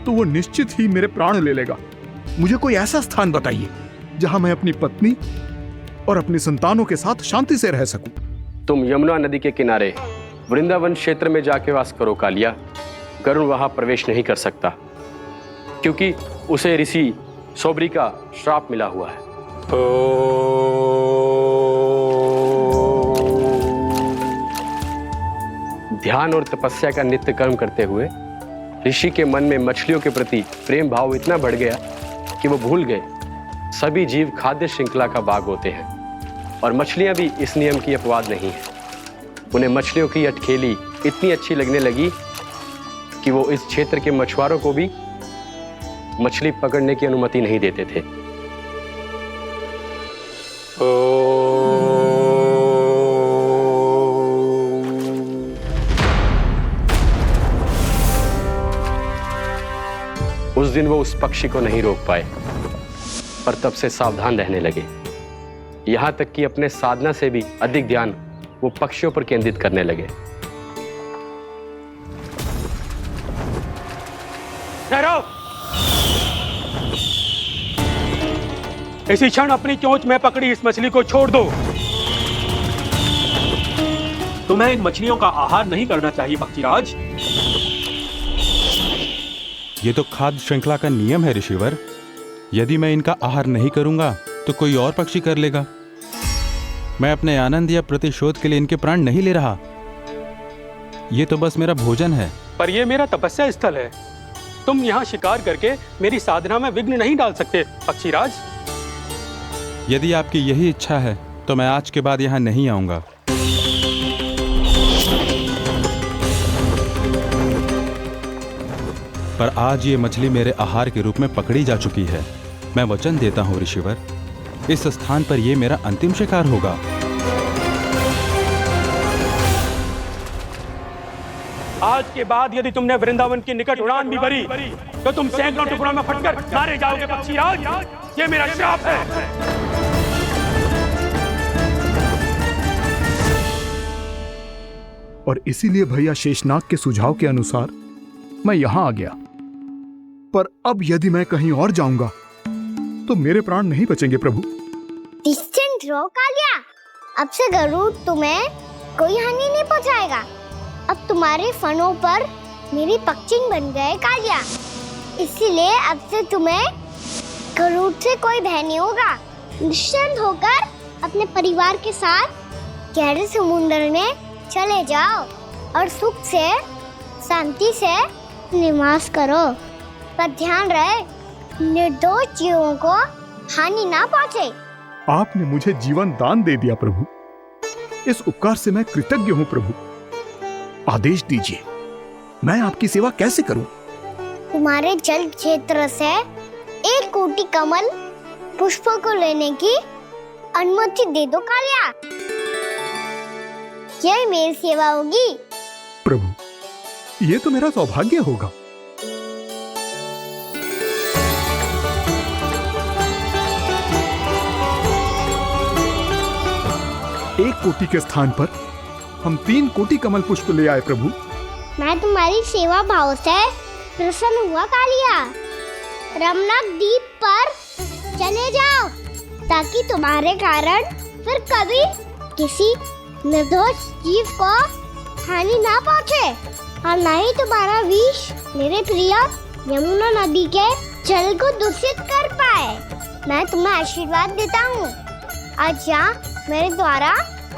तो वो निश्चित ही मेरे प्राण ले लेगा। मुझे कोई ऐसा स्थान बताइए जहां मैं अपनी पत्नी और अपनी संतानों के साथ शांति से रह सकूं।
तुम यमुना नदी के किनारे वृंदावन क्षेत्र में जाके वास करो कालिया। गरुड़ वहां प्रवेश नहीं कर सकता क्योंकि उसे ऋषि सोबरी का श्राप मिला हुआ है। ध्यान और तपस्या का नित्य कर्म करते हुए ऋषि के मन में मछलियों के प्रति प्रेम भाव इतना बढ़ गया कि वो भूल गए सभी जीव खाद्य श्रृंखला का भाग होते हैं और मछलियां भी इस नियम की अपवाद नहीं है। उन्हें मछलियों की अटखेली इतनी अच्छी लगने लगी कि वो इस क्षेत्र के मछुआरों को भी मछली पकड़ने की अनुमति नहीं देते थे। उस दिन वो उस पक्षी को नहीं रोक पाए, पर तब से सावधान रहने लगे। यहां तक कि अपने साधना से भी अधिक ध्यान वो पक्षियों पर केंद्रित करने लगे।
ठहरो! इसी क्षण अपनी चोंच में पकड़ी इस मछली को छोड़ दो।
तुम्हें इन मछलियों का आहार नहीं करना चाहिए पक्षीराज।
ये तो खाद्य श्रृंखला का नियम है ऋषिवर। यदि मैं इनका आहार नहीं करूंगा तो कोई और पक्षी कर लेगा। मैं अपने आनंद या प्रतिशोध के लिए इनके प्राण नहीं ले रहा। ये तो बस मेरा भोजन है।
पर यह मेरा तपस्या स्थल है। तुम यहाँ शिकार करके मेरी साधना में विघ्न नहीं डाल सकते पक्षीराज।
यदि आपकी यही इच्छा है तो मैं आज के बाद यहाँ नहीं आऊंगा। पर आज ये मछली मेरे आहार के रूप में पकड़ी जा चुकी है। मैं वचन देता हूँ ऋषिवर, इस स्थान पर यह मेरा अंतिम शिकार होगा।
आज के बाद यदि तुमने वृंदावन के निकट उड़ान भी भरी तो तुम सैकड़ों टुकड़ों में फटकर मारे जाओगे पक्षीराज। ये मेरा श्राप है।
और इसीलिए भैया शेषनाग के सुझाव के अनुसार मैं यहां आ गया। पर अब यदि मैं कहीं और जाऊंगा तो मेरे प्राण नहीं बचेंगे प्रभु।
निश्चिंत रहो कालिया, अब से गरुड़ तुम्हें कोई हानि नहीं पहुंचाएगा। अब तुम्हारे फनों पर मेरी पक्षिंग बन गए कालिया, इसीलिए अब से तुम्हें गरुड़ से कोई भय नहीं होगा। निश्चिंत होकर अपने परिवार के साथ गहरे समुद्र में चले जाओ और सुख से शांति से निवास करो। पर ध्यान रहे निर्दोष जीवों को हानि ना पहुंचे।
आपने मुझे जीवन दान दे दिया प्रभु, इस उपकार से मैं कृतज्ञ हूँ प्रभु। आदेश दीजिए, मैं आपकी सेवा कैसे करूं?
तुम्हारे जल क्षेत्र से 1 कोटि कमल पुष्पों को लेने की अनुमति दे दो कालिया। यही मेरी सेवा होगी।
प्रभु, ये तो मेरा सौभाग्य होगा। 1 कोटि के स्थान पर हम 3 कोटि कमल पुष्प ले आए प्रभु।
मैं तुम्हारी सेवा भाव से प्रसन्न हुआ कालिया। रमनक द्वीप पर चले जाओ ताकि तुम्हारे कारण फिर कभी किसी निर्दोष जीव को हानि ना पहुंचे और न ही तुम्हारा विष मेरे प्रिय यमुना नदी के जल को दूषित कर पाए। मैं तुम्हें आशीर्वाद देता हूँ। आज यहाँ मेरे द्वारा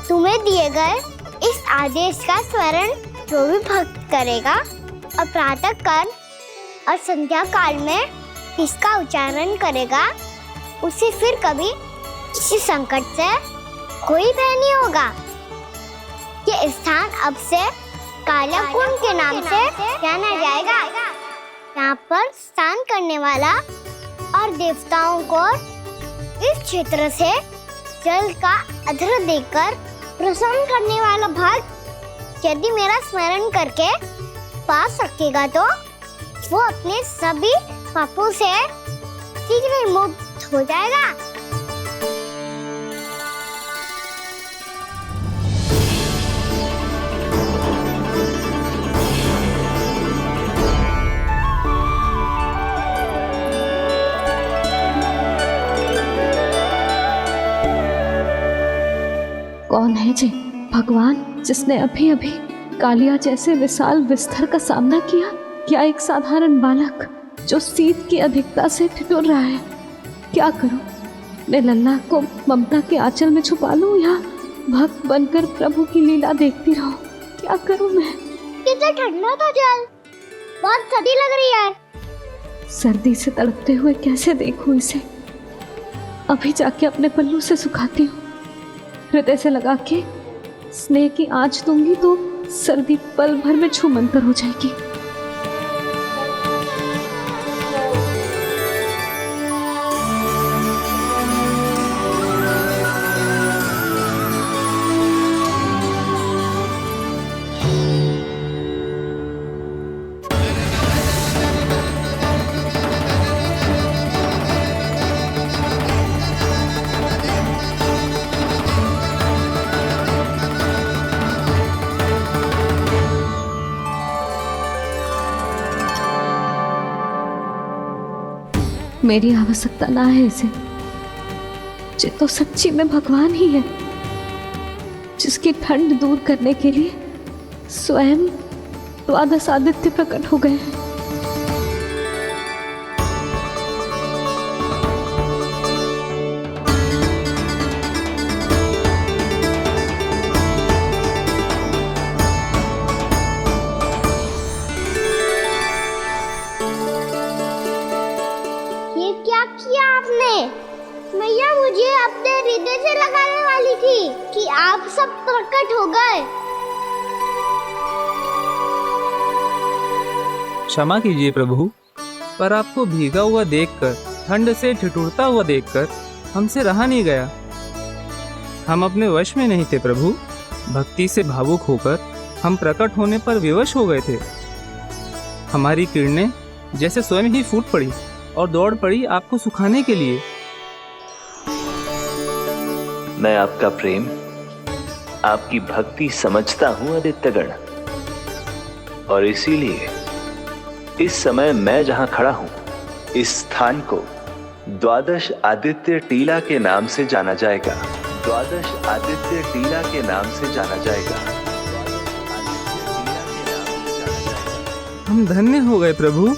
तुम्हें दिए गए इस आदेश का स्मरण जो भी भक्त करेगा और प्रातः काल और संध्या काल में इसका उच्चारण करेगा, उसे फिर कभी किसी संकट से कोई भय नहीं होगा। ये स्थान अब से कालियाकुंड के नाम से जाना जाएगा। यहाँ पर स्नान करने वाला और देवताओं को इस क्षेत्र से जल का अर्घ्य देकर प्रसन्न करने वाला भक्त यदि मेरा स्मरण करके पा सकेगा तो वो अपने सभी पापों से शीघ्र ही मुक्त हो जाएगा।
कौन है जी भगवान जिसने अभी अभी कालिया जैसे विशाल विस्तर का सामना किया? क्या एक साधारण बालक जो शीत की अधिकता से ठिठुर रहा है? क्या करूं? मैं लल्ला को ममता के आंचल में छुपा लूं या भक्त बनकर प्रभु की लीला देखती रहूं? क्या करूं मैं?
कितना ठंडा था जल, बहुत सर्दी लग रही है।
सर्दी से तड़पते हुए कैसे देखूं इसे? अभी जाके अपने पल्लू से सुखाती हूँ। हृदय से लगा के स्नेह की आंच दूंगी तो सर्दी पल भर में छूमंतर हो जाएगी। मेरी आवश्यकता ना है इसे। ये तो सच्ची में भगवान ही है जिसकी ठंड दूर करने के लिए स्वयं द्वादश आदित्य प्रकट हो गए हैं।
मैया मुझे अपने हृदय से लगाने वाली थी कि आप सब प्रकट हो गए।
क्षमा कीजिए प्रभु, पर आपको भीगा हुआ देखकर, ठंड से ठिठुरता हुआ देखकर हमसे रहा नहीं गया। हम अपने वश में नहीं थे प्रभु। भक्ति से भावुक होकर हम प्रकट होने पर विवश हो गए थे। हमारी किरणें जैसे स्वयं ही फूट पड़ी और दौड़ पड़ी आपको सुखाने के लिए।
मैं आपका प्रेम, आपकी भक्ति समझता हूं आदित्यगण, और इसीलिए इस समय मैं जहां खड़ा हूं, इस स्थान को द्वादश आदित्य टीला के नाम से जाना जाएगा। द्वादश आदित्य टीला के नाम से जाना जाएगा।
हम धन्य हो गए प्रभु।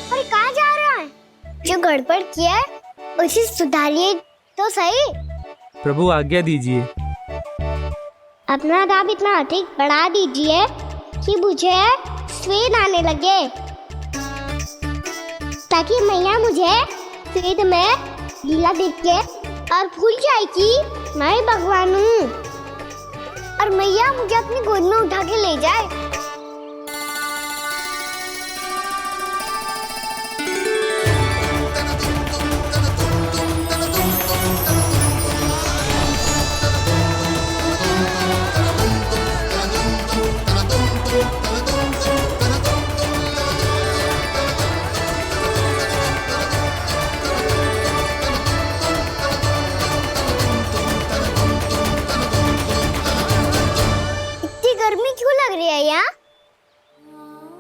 और कहाँ जा रहा है? जो गड़बड़ किया उसे सुधारिए तो सही।
प्रभु आज्ञा दीजिए।
अपना दाम इतना अधिक बढ़ा दीजिए कि मुझे स्वेद आने लगे, ताकि मैया मुझे स्वेद में लीला देख के और भूल जाए कि मैं ही भगवान हूँ, और मैया मुझे अपनी गोद में उठा के ले जाए। गर्मी क्यों लग रही है यहाँ?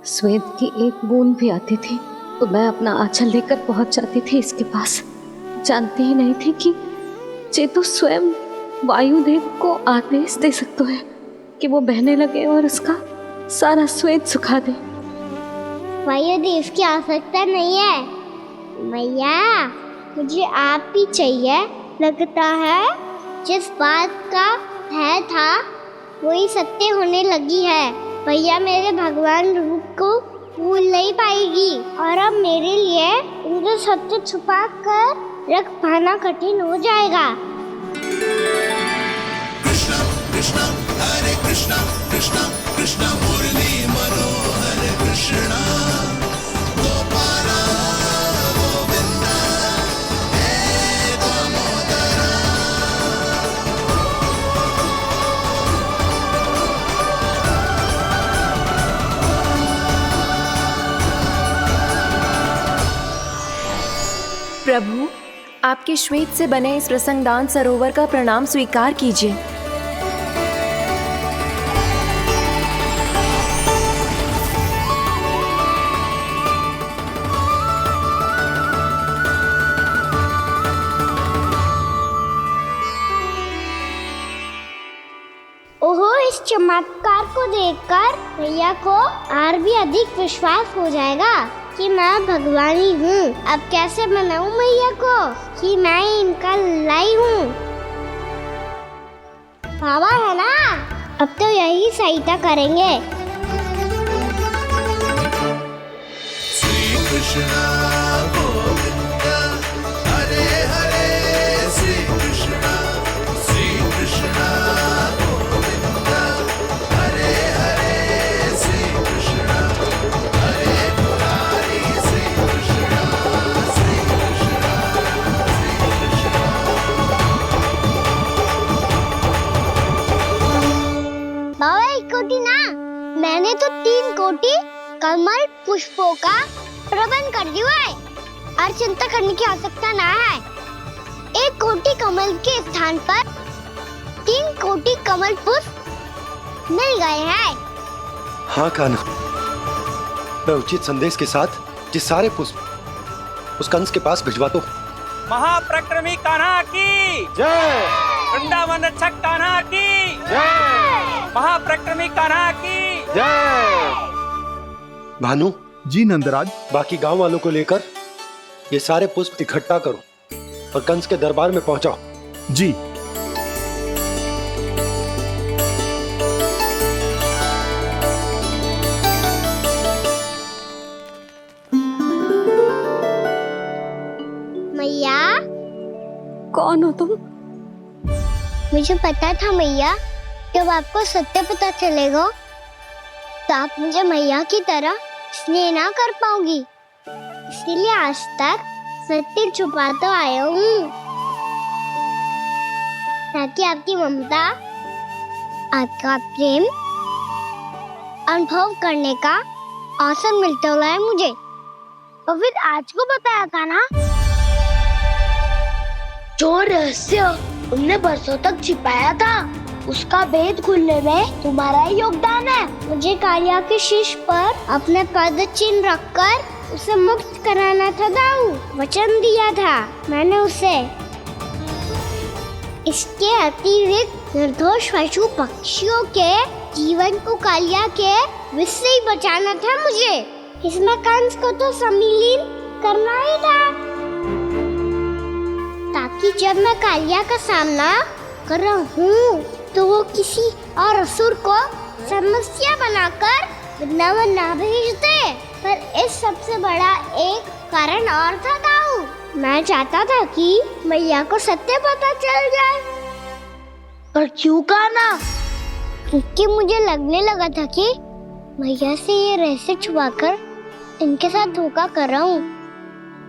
स्वेद की एक बूंद भी आती थी तो मैं अपना आंचल लेकर पहुंच जाती थी इसके पास। जानती ही नहीं थी कि ये तो स्वयं वायुदेव को आदेश दे सकते हैं कि वो बहने लगे और उसका सारा स्वेद सुखा दे।
वायुदेव की आवश्यकता नहीं है मैया, मुझे आप ही चाहिए लगता है जिस बात का भय था वही सत्य होने लगी है। भैया मेरे भगवान रूप को भूल नहीं पाएगी और अब मेरे लिए उनके सत्य छुपा कर रख पाना कठिन हो जाएगा।
कृष्णा कृष्णा हरे कृष्णा कृष्णा कृष्णा मुरली मनोहर कृष्णा गोपाला गोविंदा हे दामोदरा।
प्रभु, आपके श्वेत से बने इस प्रसंगदान सरोवर का प्रणाम स्वीकार कीजिए।
ओहो, इस चमत्कार को देखकर भैया को और भी अधिक विश्वास हो जाएगा कि मैं भगवानी हूँ। अब कैसे मनाऊं मैया को कि मैं इनका लाई हूँ। बाबा है ना, अब तो यही सहायता करेंगे।
श्री कृष्णा गोविंदा हरे हरे श्री कृष्णा गोविंदा हरे हरे श्री कृष्णा हरे मुरारी श्री कृष्णा श्री कृष्णा श्री
बाबा एक कोटी ना, मैंने तो 3 कोटी कमल पुष्पों का प्रबंध कर दिया है और चिंता करने की आवश्यकता ना है। 1 कोटी कमल के स्थान पर 3 कोटी कमल पुष्प मिल गए हैं।
हाँ कान्हा, मैं उचित संदेश के साथ ये सारे पुष्प उस कंस के पास भिजवा दो।
महाप्रक्रमी कान्हा की
जय।
वृंदावन रक्षक कान्हा की जय। महाप्रक्रमी कान्हा की
जय। भानु
जी नंदराज,
बाकी गांव वालों को लेकर ये सारे पुष्प इकट्ठा करो और कंस के दरबार में पहुंचाओ।
जी।
मैया,
कौन हो तुम?
मुझे पता था मैया, जब आपको सत्य पता चलेगा तो आप मुझे मैया की तरह स्नेह ना कर पाओगी, इसलिए आज तक सत्य छुपाता आया हूँ ताकि आपकी ममता, आपका प्रेम अनुभव करने का अवसर मिलता हुआ मुझे। और फिर आज को बताया था ना, जो रहस्य तुमने बरसों तक छिपाया था उसका भेद खुलने में तुम्हारा ही योगदान है। मुझे कालिया के शीश पर अपने पद चिन्ह रखकर उसे मुक्त कराना था दाऊ, वचन दिया था मैंने उसे। इसके अतिरिक्त निर्दोष पशु पक्षियों के जीवन को कालिया के विष से ही बचाना था मुझे। इसमें कंस को तो सम्मिलित करना ही था ताकि जब मैं कालिया का सामना कर रहा हूँ तो वो किसी और असुर को समस्या बनाकर वृंदावन ना भेज दे। पर इस सबसे बड़ा एक कारण और था दाऊ, मैं चाहता था कि मैया को सत्य पता चल जाए। पर क्यों कहा ना? क्योंकि मुझे लगने लगा था कि मैया से ये रहस्य छुपाकर इनके साथ धोखा कर रहा हूँ।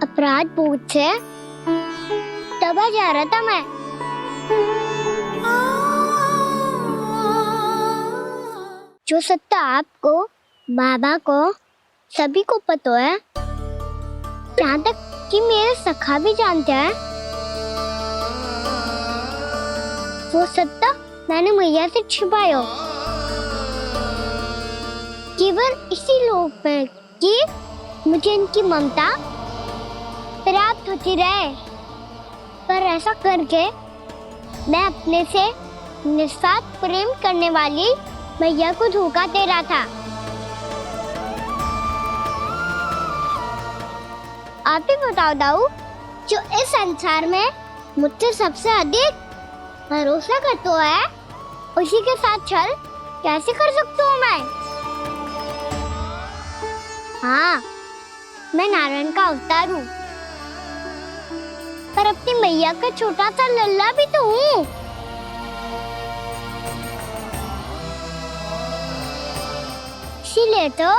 अपराध बोध से दबा जा रहा था मैं। जो सत्य आपको, बाबा को, सभी को पता है, यहाँ तक कि मेरे सखा भी जानते हैं, वो सत्य मैंने मैया से छिपाया केवल इसी लोक में कि मुझे इनकी ममता प्राप्त होती रहे। पर ऐसा करके मैं अपने से निस्वार्थ प्रेम करने वाली मैया को धोखा दे रहा था। आप ही बताओ दाऊ, जो इस संसार में मुझसे सबसे अधिक भरोसा करता है, उसी के साथ छल कैसे कर सकता हूँ मैं? हाँ, मैं नारायण का अवतार हूँ, पर अपनी मैया का छोटा सा लल्ला भी तो हूँ। इसीलिए तो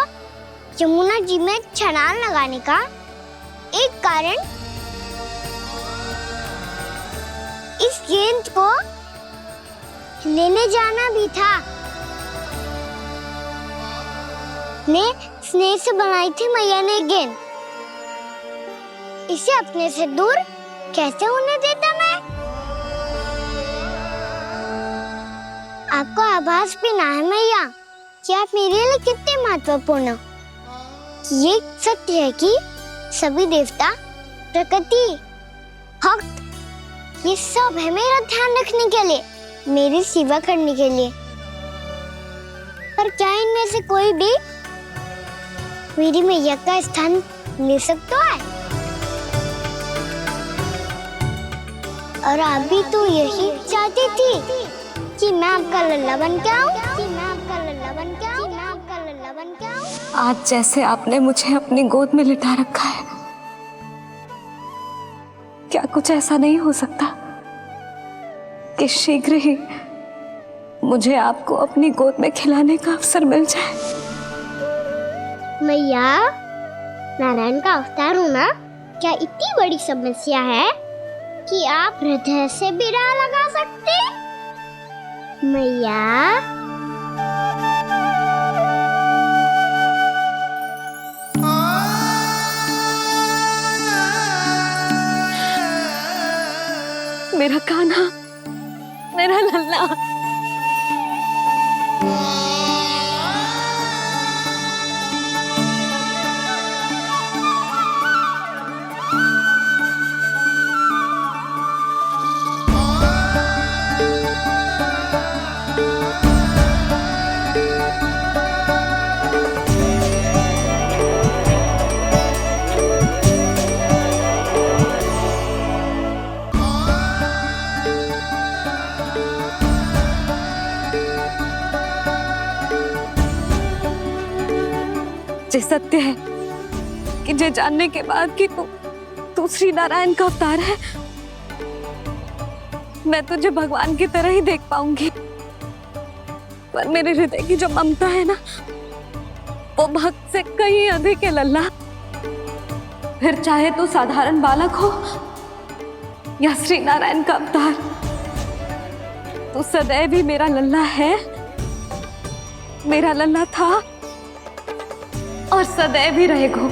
यमुना जी में छलांग लगाने का एक कारण इस गेंद को लेने जाना भी था। ने स्नेह से बनाई थी मैया ने गेंद, इसे अपने से दूर कैसे होने देता मैं? आपको आभास भी ना है मैया कि आप मेरे लिए कितने महत्वपूर्ण हो। ये सत्य है कि सभी देवता, प्रकृति, भक्त, ये सब है मेरा ध्यान रखने के लिए, मेरी सेवा करने के लिए। पर क्या इनमें से कोई भी मेरी मैया का स्थान ले सकता है? और आप भी तो यही चाहती थी कि मैं आपका लल्ला बन के आऊं,
आज जैसे आपने मुझे अपनी गोद में लिटा रखा है, क्या कुछ ऐसा नहीं हो सकता कि शीघ्र ही मुझे आपको अपनी गोद में खिलाने का अवसर मिल जाए?
मैया, नारायण का अवतार होना क्या इतनी बड़ी समस्या है कि आप हृदय से भी ना लगा सकते? मैया,
मेरा कान्हा, मेरा लल्ला। ये सत्य है कि ये जानने के बाद कि तू श्री नारायण का अवतार है, मैं तुझे भगवान की तरह ही देख पाऊंगी। पर मेरे हृदय की जो ममता है ना, वो भक्त से कहीं अधिक है लल्ला। फिर चाहे तू साधारण बालक हो या श्री नारायण का अवतार, तू सदैव ही मेरा लल्ला है, मेरा लल्ला था और सदैव ही रहेगा।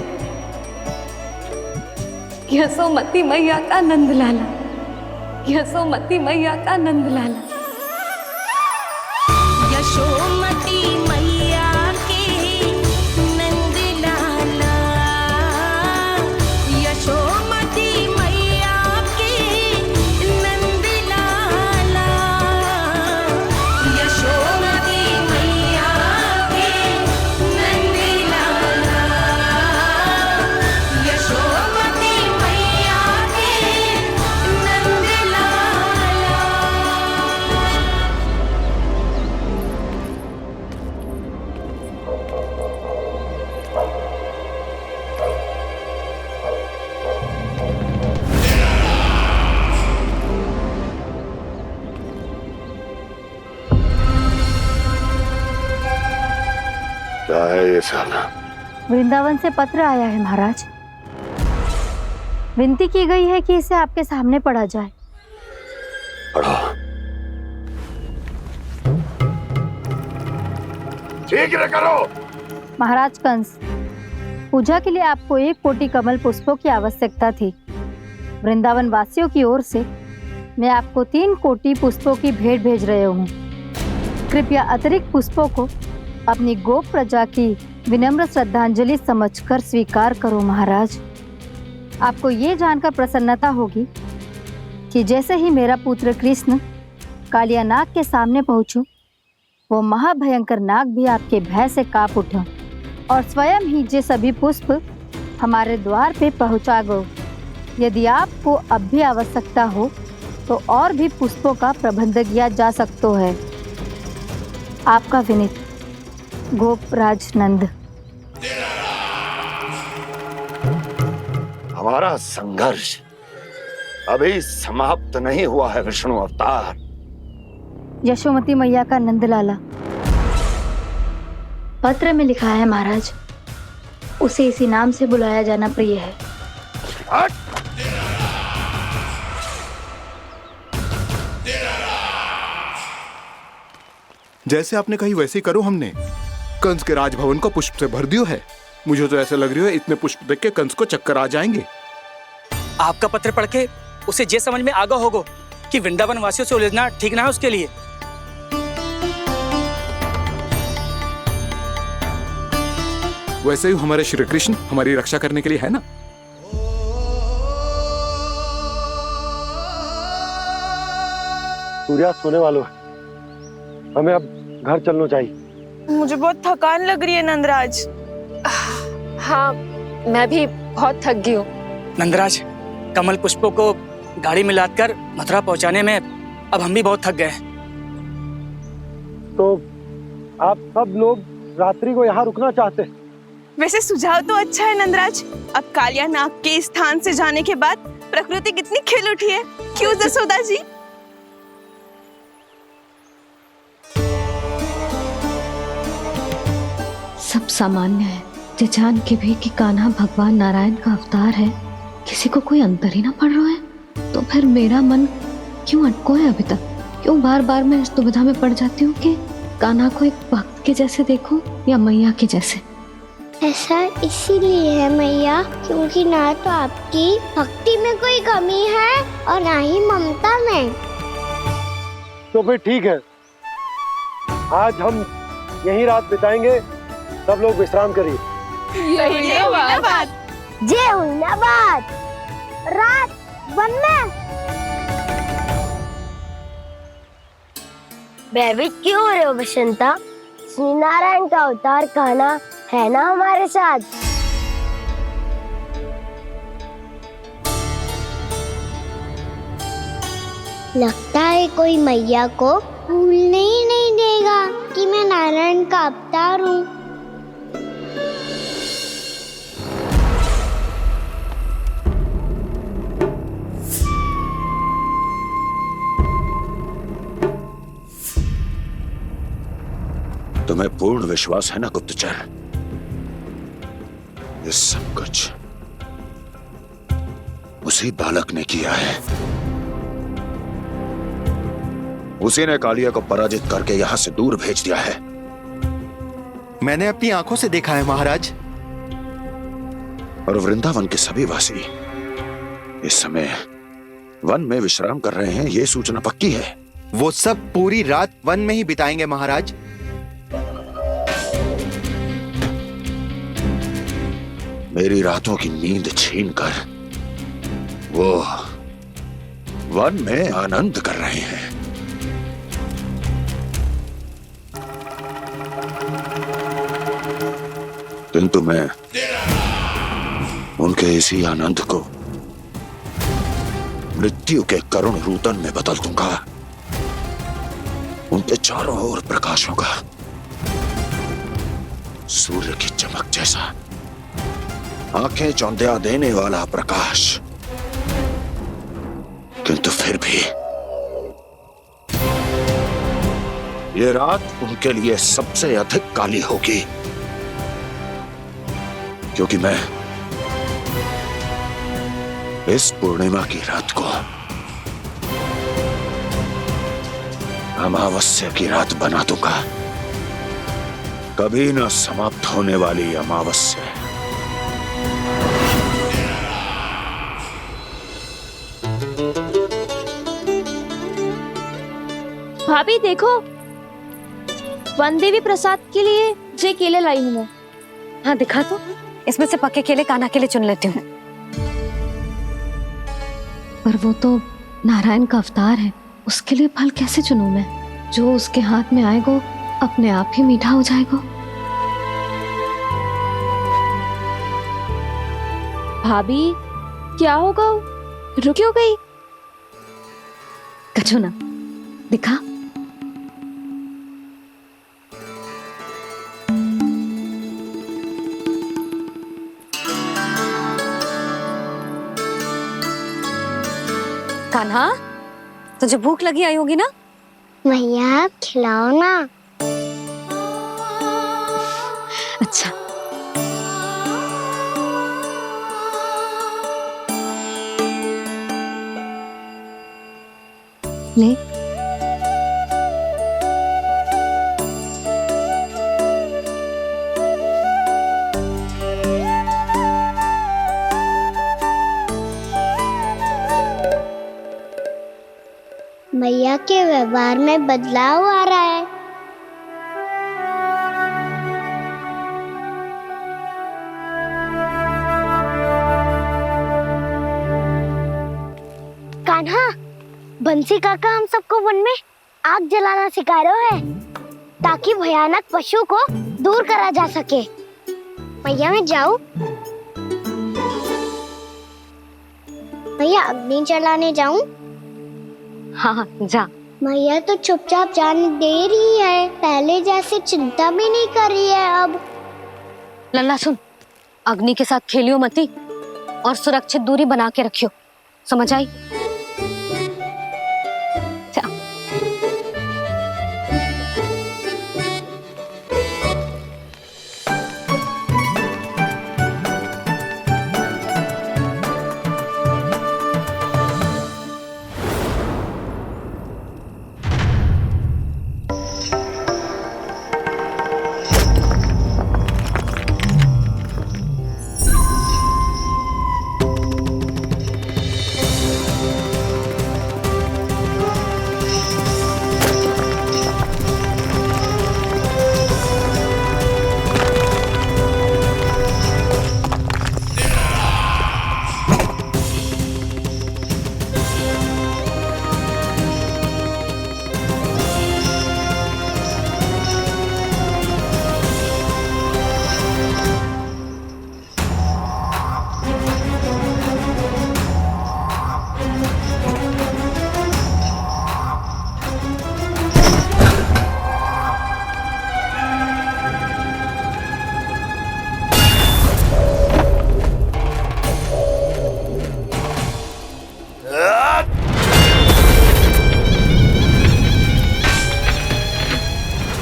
यशोमती मैया का नंद लाला, यशोमती मैया का नंद लाला।
यशोमती मैया के नंद लाला, यशोमती मैया के नंद लाला, यशोमती मैया के नंद लाला, यशोमती मैया के नंद लाला।
क्या है ये साला?
वृंदावन से पत्र आया है महाराज। विनती की गई है कि इसे आपके सामने पढ़ा जाए।
पढ़ो। शीघ्र करो।
महाराज कंस, पूजा के लिए आपको 1 कोटि कमल पुष्पों की आवश्यकता थी। वृंदावन वासियों की ओर से मैं आपको 3 कोटि पुष्पों की भेंट भेज रहे हूँ। कृपया अतिरिक्त पुष्पों को अपनी गोप प्रजा की विनम्र श्रद्धांजलि समझकर स्वीकार करो महाराज। आपको ये जानकर प्रसन्नता होगी कि जैसे ही मेरा पुत्र कृष्ण कालिया नाग के सामने पहुंचो, वो महाभयंकर नाग भी आपके भय से कांप उठा और स्वयं ही ये सभी पुष्प हमारे द्वार पे पहुंचा गो। यदि आपको अब भी आवश्यकता हो तो और भी पुष्पों का प्रबंध किया जा सकता है। आपका विनीत गोपराज नंद।
हमारा संघर्ष अभी समाप्त नहीं हुआ है विष्णु अवतार।
यशोमती मैया का नंदलाला। पत्र में लिखा है महाराज, उसे इसी नाम से बुलाया जाना प्रिय है।
जैसे आपने कही वैसे ही करो। हमने कंस के राजभवन को पुष्प से भर दियो है। मुझे तो ऐसा लग रही है इतने पुष्प देख के कंस को चक्कर आ जाएंगे।
आपका पत्र पढ़ के उसे ये समझ में आगा होगा कि वृंदावन वासियों से उलझना ठीक ना है उसके लिए।
वैसे ही हमारे श्री कृष्ण हमारी रक्षा करने के लिए है ना।
सूर्यास्त होने वाला है, हमें अब घर चलना चाहिए।
मुझे बहुत थकान लग रही है नंदराज।
हाँ, मैं भी बहुत थक गई हूँ।
नंदराज, कमल पुष्पों को गाड़ी में लादकर मथुरा पहुंचाने में अब हम भी बहुत थक गए।
तो आप सब लोग रात्रि को यहाँ रुकना चाहते हैं?
वैसे सुझाव तो अच्छा है नंदराज। अब कालिया नाग के स्थान से जाने के बाद प्रकृति कितनी खिल उठी है, क्यों जसोदा जी?
सब सामान्य है, ये जान के भी कि कान्हा भगवान नारायण का अवतार है, किसी को कोई अंतर ही ना पड़ रहा है। तो फिर मेरा मन क्यों अटको है अभी तक? क्यों बार बार मैं इस दुविधा में पड़ जाती हूँ कि कान्हा को एक भक्त के जैसे देखूं या मैया के जैसे?
ऐसा इसीलिए है मैया क्योंकि ना तो आपकी भक्ति में कोई कमी है और ना ही ममता में।
तो फिर ठीक है, आज हम यहीं रात बिताएंगे। सब लोग विश्राम करिए।
जय हुन्नाबाद। रात वन में भयभीत क्यों हो रहे हो बसंता? श्री नारायण का अवतार कान्हा है ना हमारे साथ। लगता है कोई मैया को भूलने ही नहीं देगा कि मैं नारायण का अवतार हूँ।
तुम्हें पूर्ण विश्वास है ना गुप्तचर? ये सब कुछ उसी बालक ने किया है। उसी ने कालिया को पराजित करके यहां से दूर भेज दिया है।
मैंने अपनी आंखों से देखा है महाराज।
और वृंदावन के सभी वासी इस समय वन में विश्राम कर रहे हैं, ये सूचना पक्की है।
वो सब पूरी रात वन में ही बिताएंगे महाराज।
मेरी रातों की नींद छीनकर वो वन में आनंद कर रहे हैं। किंतु मैं उनके इसी आनंद को मृत्यु के करुण रूतन में बदल दूंगा। उनके चारों ओर प्रकाश होगा, सूर्य की चमक जैसा, आंखें चौंधिया देने वाला प्रकाश। किंतु फिर भी ये रात उनके लिए सबसे अधिक काली होगी, क्योंकि मैं इस पूर्णिमा की रात को अमावस्या की रात बना दूंगा। कभी न समाप्त होने वाली अमावस्या।
भाभी देखो, वन देवी प्रसाद के लिए जे केले लाई हूँ मैं।
हाँ दिखा तो। इसमें से पक्के केले कान्हा के लिए चुन लेती हूँ। पर वो तो नारायण का अवतार है, उसके लिए फल कैसे चुनूं मैं? जो उसके हाथ में आएगा अपने आप ही मीठा हो जाएगा।
भाभी क्या होगा? रुक क्यों गई?
आजो ना, दिखा।
कान्हा, तुझे भूख लगी आई होगी ना?
भैया खिलाओ ना।
अच्छा।
ले।
भैया के व्यवहार में बदलाव आ रहा है। कान्हा, बंसी काका हम सबको वन में आग जलाना सिखा रहे हैं ताकि भयानक पशु को दूर करा जा सके। भैया मैं जाऊं? भैया अग्नि जलाने जाऊं?
हाँ जा।
भैया तो चुपचाप जाने दे रही है, पहले जैसे चिंता भी नहीं कर रही है अब।
लल्ला सुन, अग्नि के साथ खेलियो मती और सुरक्षित दूरी बना के रखियो, समझ आई?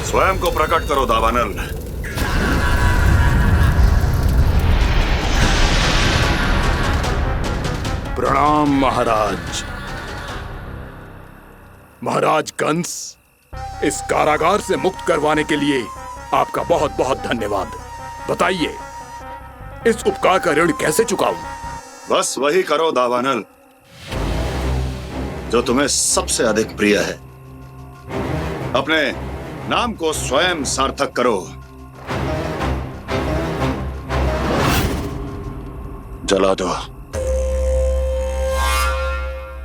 स्वयं को प्रकट करो दावानल।
प्रणाम महाराज। महाराज कंस, इस कारागार से मुक्त करवाने के लिए आपका बहुत बहुत धन्यवाद। बताइए, इस उपकार का ऋण कैसे चुकाऊं?
बस वही करो दावानल जो तुम्हें सबसे अधिक प्रिय है। अपने नाम को स्वयं सार्थक करो। जला दो,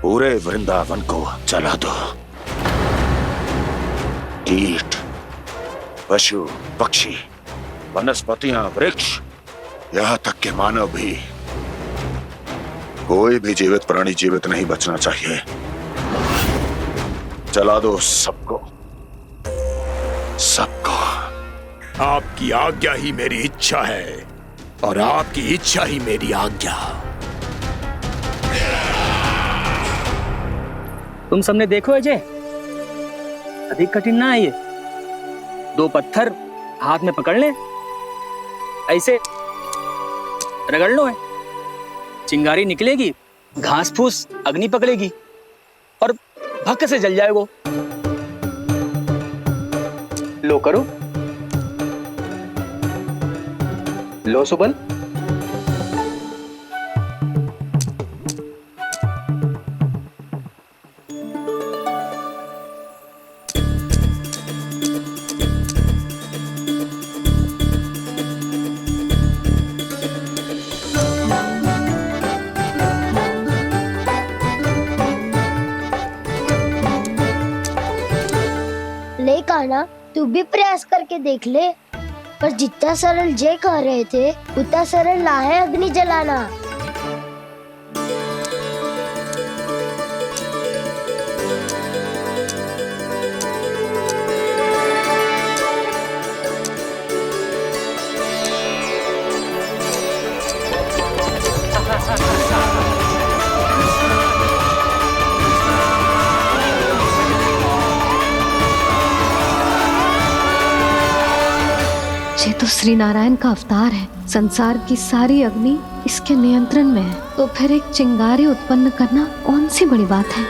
पूरे वृंदावन को जला दो। कीट, पशु, पक्षी, वनस्पतियां, वृक्ष, यहां तक के मानव भी, कोई भी जीवित प्राणी जीवित नहीं बचना चाहिए। जला दो सबको, सबको।
आपकी आज्ञा ही मेरी इच्छा है और आपकी इच्छा ही मेरी आज्ञा।
तुम सबने देखो अजय, अधिक कठिन ना है ये। 2 पत्थर हाथ में पकड़ ले, ऐसे रगड़ लो है, चिंगारी निकलेगी, घास फूस अग्नि पकड़ेगी और भक्क से जल जाएगा। लो करो, लो सुबल।
ले कान्हा, तू भी प्रयास करके देख ले। पर जितना सरल जय कह रहे थे उतना सरल ना है अग्नि जलाना।
तो श्री नारायण का अवतार है। संसार की सारी अग्नि इसके नियंत्रण में है, तो फिर एक चिंगारी उत्पन्न करना कौन सी बड़ी बात है।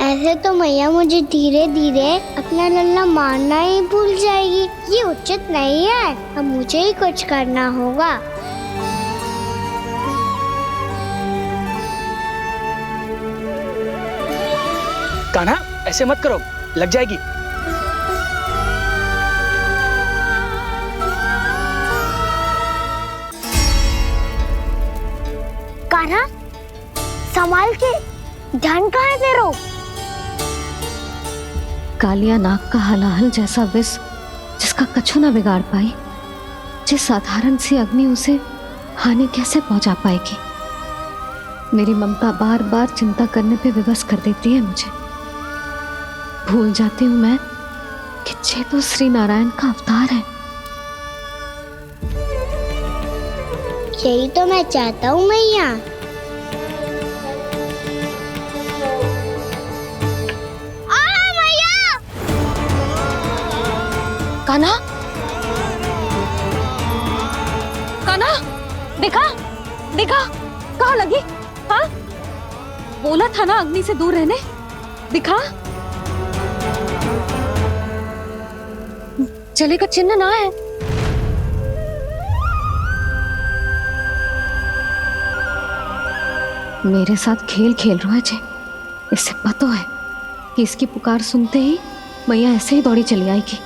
ऐसे तो मैया मुझे धीरे धीरे अपना लल्ला मारना ही भूल जाएगी। ये उचित नहीं है, अब मुझे ही कुछ करना होगा।
कान्हा, ऐसे मत करो, लग जाएगी।
कान्हा, संभाल के, ध्यान कहाँ है तेरो?
कालिया नाग का हलाहल जैसा विष जिसका कछु ना बिगाड़ पाई, जिस साधारण सी अग्नि उसे हानि कैसे पहुंचा पाएगी। मेरी ममता बार बार चिंता करने पे विवश कर देती है मुझे। भूल जाती हूँ मैं कि ये तो श्री नारायण का अवतार है।
यही तो मैं चाहता हूँ मैया।
कान्हा, कान्हा, देखा देखा, कहाँ लगी? हाँ, बोला था ना अग्नि से दूर रहने। दिखा, जले का चिन्ह ना है।
मेरे साथ खेल खेल रहा है जे। इससे पता है कि इसकी पुकार सुनते ही मैया ऐसे ही दौड़ी चली आएगी।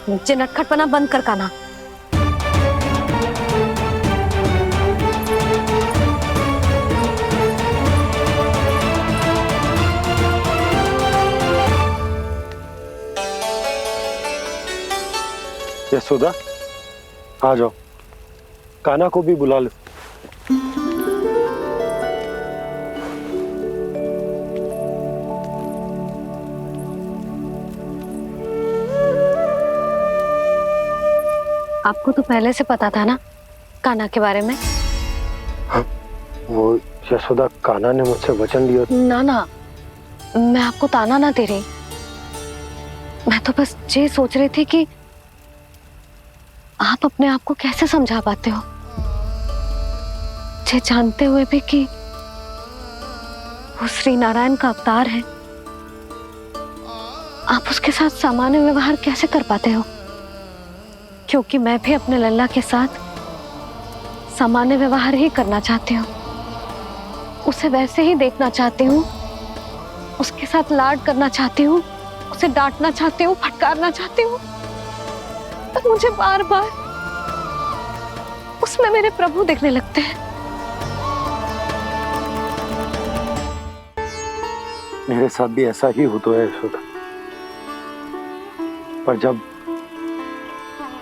नीचे नटखटपना बंद कर कान्हा।
यशोदा, आ जाओ, कान्हा को भी बुला लो।
आपको तो पहले से पता था ना कान्हा के बारे में?
हाँ, वो यशोदा, कान्हा ने मुझसे वचन लिया।
ना ना, मैं आपको ताना ना दे रही। मैं तो बस ये सोच रही थी कि आप अपने आप को कैसे समझा पाते हो, ये जानते हुए भी कि वो श्री नारायण का अवतार है। आप उसके साथ सामान्य व्यवहार कैसे कर पाते हो? क्योंकि मैं भी अपने लल्ला के साथ सामान्य व्यवहार ही करना चाहती हूँ। उसे वैसे ही देखना चाहती हूँ, उसके साथ लाड करना चाहती हूँ, उसे डांटना चाहती हूँ, फटकारना चाहती हूँ। पर मुझे बार बार उसमें मेरे प्रभु दिखने लगते हैं।
मेरे साथ भी ऐसा ही होता है यशोदा। पर जब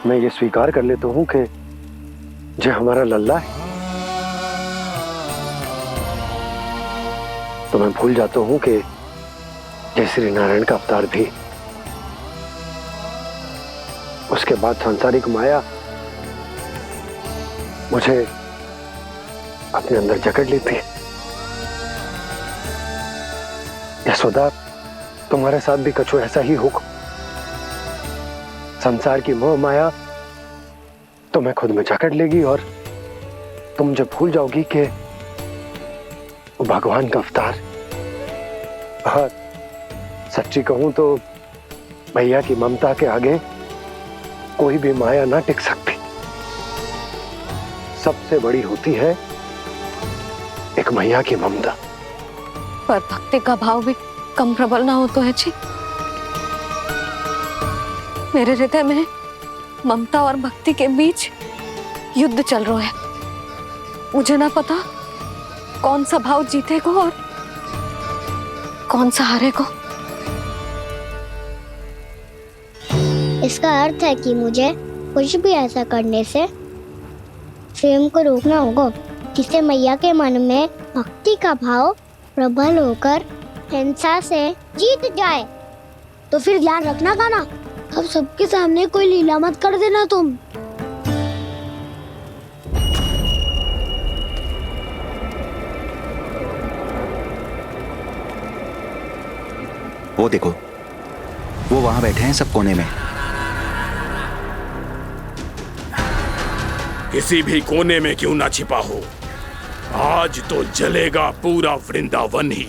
मैं ये स्वीकार कर लेता हूँ कि जो हमारा लल्ला है, तो मैं भूल जाता हूँ कि जय श्री नारायण का अवतार भी। उसके बाद सांसारिक माया मुझे अपने अंदर जकड़ लेती है। यशोदा, तुम्हारे साथ भी कछु ऐसा ही होगा। संसार की मोह माया तुम्हें खुद में जकड़ लेगी और तुम जब भूल जाओगी कि वो भगवान का अवतार। और सच्ची कहूं तो भैया की ममता के आगे कोई भी माया ना टिक सकती। सबसे बड़ी होती है एक मैया की ममता।
पर भक्ति का भाव भी कम प्रबल ना हो तो है जी। मेरे हृदय में ममता और भक्ति के बीच युद्ध चल रहा है। मुझे ना पता कौन सा भाव जीतेगा और कौन सा हारेगा।
इसका अर्थ है कि मुझे कुछ भी ऐसा करने से स्वयं को रोकना होगा, जिससे मैया के मन में भक्ति का भाव प्रबल होकर हिंसा से जीत जाए। तो फिर ध्यान रखना कान्हा, अब सबके सामने कोई लीला मत कर देना तुम।
वो देखो, वो वहां बैठे हैं सब कोने में।
किसी भी कोने में क्यों ना छिपा हो, आज तो जलेगा पूरा वृंदावन ही।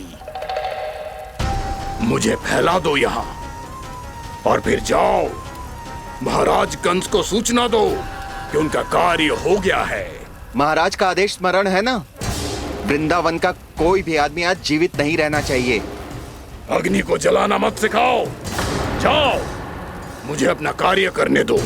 मुझे फैला दो यहां और फिर जाओ महाराज कंस को सूचना दो कि उनका कार्य हो गया है।
महाराज का आदेश स्मरण है ना, वृंदावन का कोई भी आदमी आज जीवित नहीं रहना चाहिए।
अग्नि को जलाना मत सिखाओ, जाओ मुझे अपना कार्य करने दो।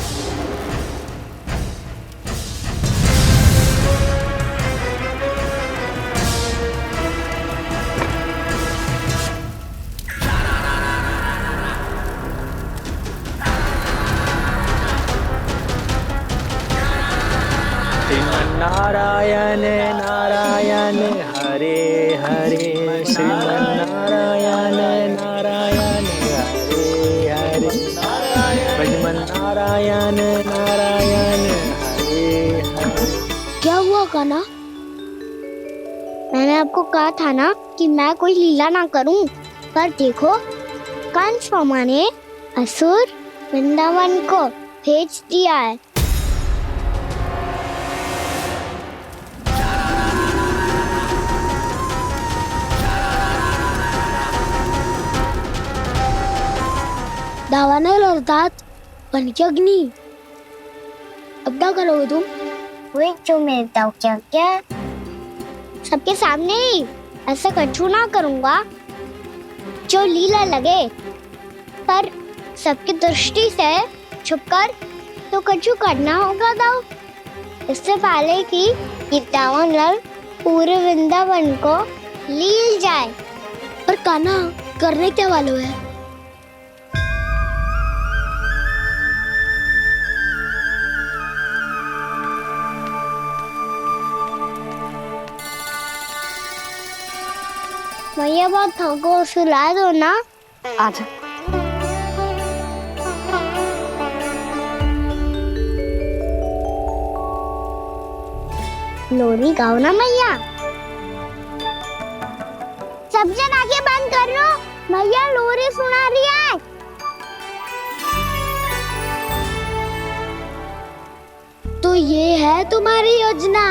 नारायण नारायण हरे हरे, श्रीमन्नारायण नारायण हरे हरे, श्रीमन्नारायण नारायण हरे हरे।
क्या हुआ कान्हा? मैंने आपको कहा था ना कि मैं कोई लीला ना करूं, पर देखो कंस मामा ने असुर वृंदावन को भेज दिया है। दावानल और दांत बन के अग्नि। अब क्या करोगे तुम? वही जो मेरे दाव क्या क्या सबके सामने ही ऐसा कछु ना करूंगा जो लीला लगे, पर सबकी दृष्टि से छुपकर तो कछु करना होगा दाव। इससे पहले कि ये दावानल पूरे वृंदावन को लील जाए। और कान्हा करने क्या वालों है? भैया बहुत थको, सुला दो ना।
आजा।
लोरी गाओ ना मैया। सब जन आंखें बंद कर लो, मैया लोरी सुना रही है। तो ये है तुम्हारी योजना?